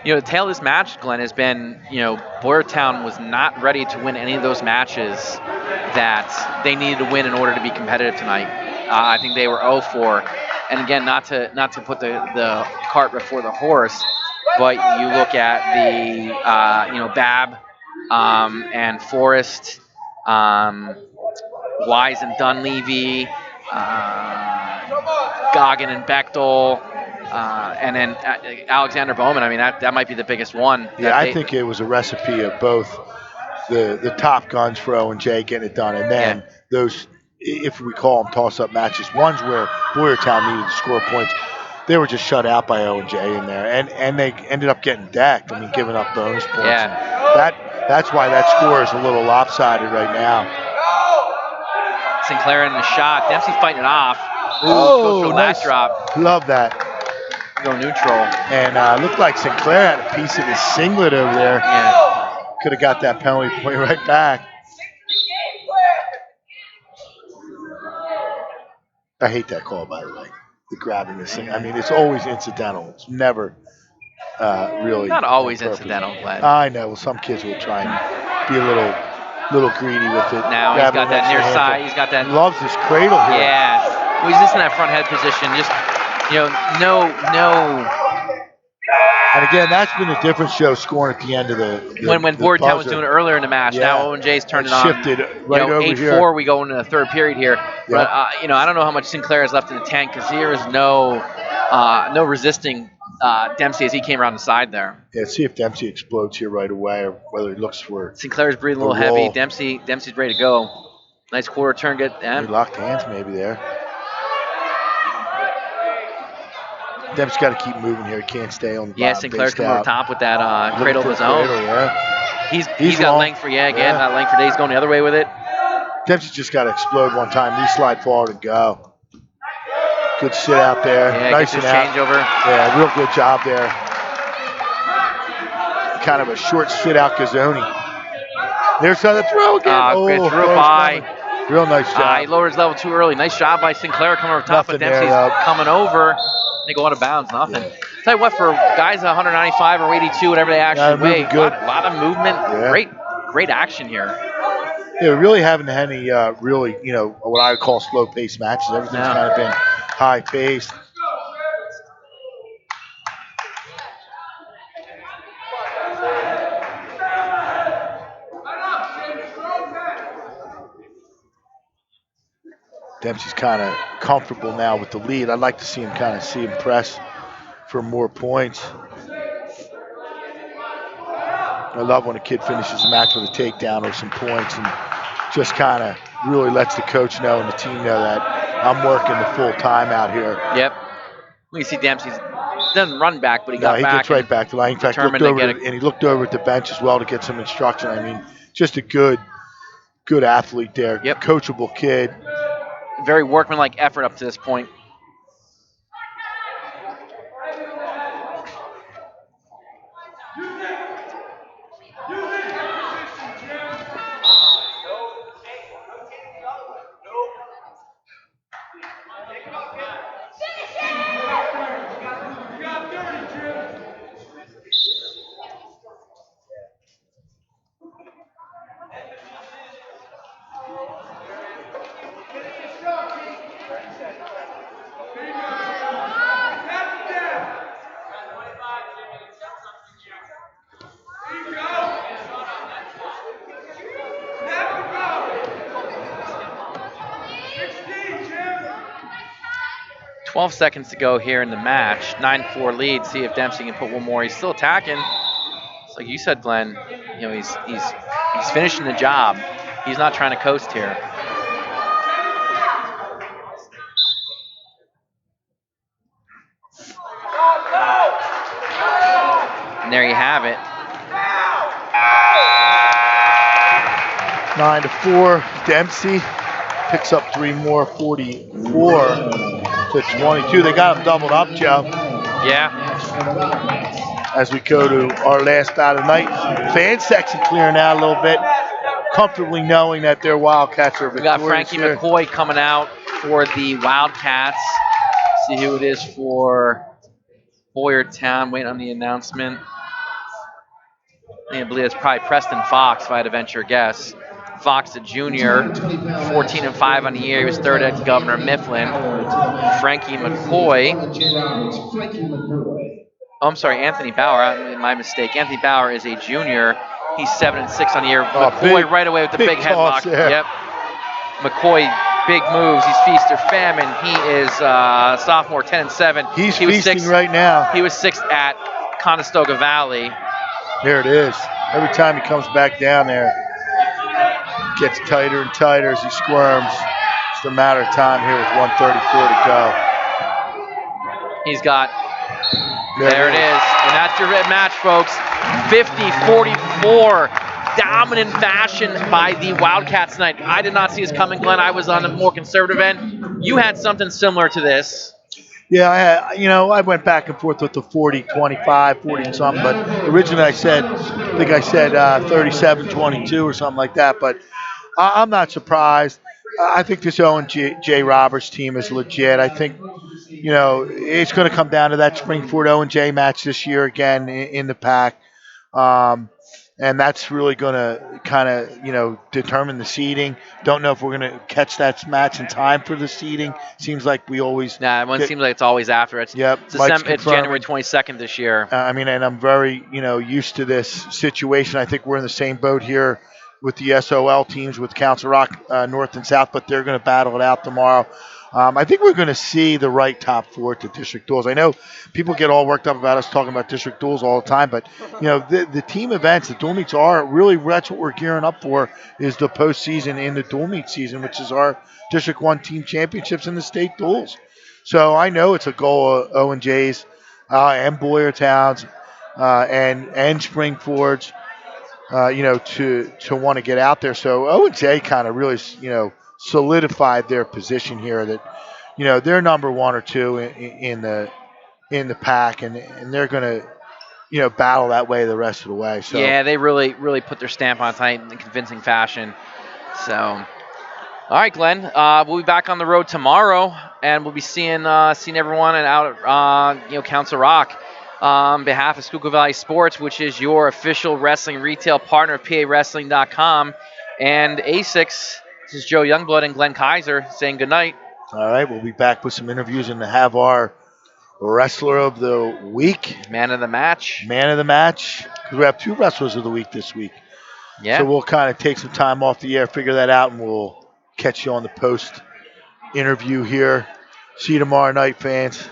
The tail of this match, Glenn, has been, Boyertown was not ready to win any of those matches that they needed to win in order to be competitive tonight. I think they were 0-4. And again, not to put the cart before the horse, but you look at the, Bab and Forrest, Wise and Dunleavy, Goggin and Bechtel, and then Alexander Bowman. I mean, that might be the biggest one. Yeah, I think it was a recipe of both the top guns for Owen J getting it done, and then those, if we call them toss-up matches, ones where Boyertown needed to score points. They were just shut out by Owen J in there, and they ended up getting decked. I mean, giving up bonus points. Yeah. That's why that score is a little lopsided right now. Sinclair in the shot. Dempsey fighting it off. Oh, goes for a nice lat drop. Love that. Go neutral. And looked like Sinclair had a piece of his singlet over there. Yeah. Could have got that penalty point right back. I hate that call, by the way. The grabbing this thing. I mean, it's always incidental. It's never really. Not always incidental, Glenn. I know. Well, some kids will try and be a little greedy with it. Now he's got that near side. He's got that. He loves this cradle here. Yeah. Well, he's just in that front head position. Just, no. And again, that's been the difference, Joe, scoring at the end of the when Boyertown was doing it earning the match. Yeah. Now Owen J's turned it on. Shifted right over 8-4, here. we go into the third period here. But, I don't know how much Sinclair has left in the tank because there is no resisting Dempsey as he came around the side there. Yeah, see if Dempsey explodes here right away or whether he looks for Sinclair's breathing a little heavy. Dempsey's ready to go. Nice quarter turn. Good. He locked hands maybe there. Dempsey's got to keep moving here. He can't stay on the bottom. Yeah, Sinclair's coming over top with that cradle of his own. He's got length for, that length for days going the other way with it. Dempsey's just got to explode one time. Knee slide forward and go. Good sit out there. Yeah, nice and out. Changeover. Yeah, real good job there. Kind of a short sit out Gazzoni. There's the throw again. Good throw by. Real nice job. He lowered his level too early. Nice job by Sinclair coming over top, but Dempsey's coming over. They go out of bounds, nothing. Yeah. Tell you what, for guys 195 or 82, whatever they actually weigh, a lot of movement. Yeah. Great action here. Yeah, we really haven't had any really, what I would call slow-paced matches. Everything's kind of been high-paced. Dempsey's kind of comfortable now with the lead. I'd like to see him press for more points. I love when a kid finishes a match with a takedown or some points and just kind of really lets the coach know and the team know that I'm working the full time out here. Yep. We see Dempsey doesn't run back, but he got back. He gets right back to the line. In fact, he looked over at the bench as well to get some instruction. I mean, just a good athlete there. Yep. Coachable kid. Very workmanlike effort up to this point. Seconds to go here in the match. 9-4 lead. See if Dempsey can put one more. He's still attacking. It's like you said, Glenn. He's finishing the job. He's not trying to coast here. And there you have it. 9-4. Dempsey picks up 3 more. 44-22. They got him doubled up, Joe. Yeah. As we go to our last bout of the night. Fan section clearing out a little bit. comfortably knowing that their Wildcats are We got victorious Frankie here. McCoy coming out for the Wildcats. See who it is for Boyertown. Waiting on the announcement. I believe it's probably Preston Fox, if I had to venture a guess. Fox, a junior, 14-5 on the year. He was third at Governor Mifflin. Frankie McCoy. Oh, I'm sorry, Anthony Bauer. My mistake. Anthony Bauer is a junior. He's 7-6 on the year. McCoy right away with the big headlock. There. Yep. McCoy, big moves. He's feast or famine. He is sophomore, 10-7. He's feasting right now. He was sixth at Conestoga Valley. There it is. Every time he comes back down there, it gets tighter and tighter as he squirms. It's a matter of time here with 1:34 to go. He's got, there it is. And that's your match, folks. 50-44. Dominant fashion by the Wildcats tonight. I did not see this coming, Glenn. I was on the more conservative end. You had something similar to this. Yeah, I went back and forth with the 40-25, 40 and something, but originally I said 37-22 or something like that, but I'm not surprised. I think this Owen J. Roberts team is legit. I think, it's going to come down to that Springford Owen J match this year again in the pack. And that's really going to kind of, determine the seeding. Don't know if we're going to catch that match in time for the seeding. Seems like we always. Nah, it seems like it's always after. It's January 22nd this year. And I'm very, used to this situation. I think we're in the same boat here with the SOL teams with Council Rock North and South, but they're going to battle it out tomorrow. I think we're going to see the right top four at the district duels. I know people get all worked up about us talking about district duels all the time, but the team events, the dual meets are really, that's what we're gearing up for, is the postseason in the dual meet season, which is our District 1 team championships in the state duels. So I know it's a goal of Owen J's and Boyertown's and Springford's, to want to get out there. So Owen J kind of really, solidified their position here that, they're number one or two in the pack, and they're going to, battle that way the rest of the way. So yeah, they really, really put their stamp on tonight in convincing fashion. So, all right, Glenn, we'll be back on the road tomorrow, and we'll be seeing everyone out at Council Rock. On behalf of Schuylkill Valley Sports, which is your official wrestling retail partner of PAWrestling.com, and ASICS, this is Joe Youngblood and Glenn Kaiser saying goodnight. All right, we'll be back with some interviews and to have our Wrestler of the Week. Man of the Match. Man of the Match. Because we have two Wrestlers of the Week this week. Yeah. So we'll kind of take some time off the air, figure that out, and we'll catch you on the post interview here. See you tomorrow night, fans.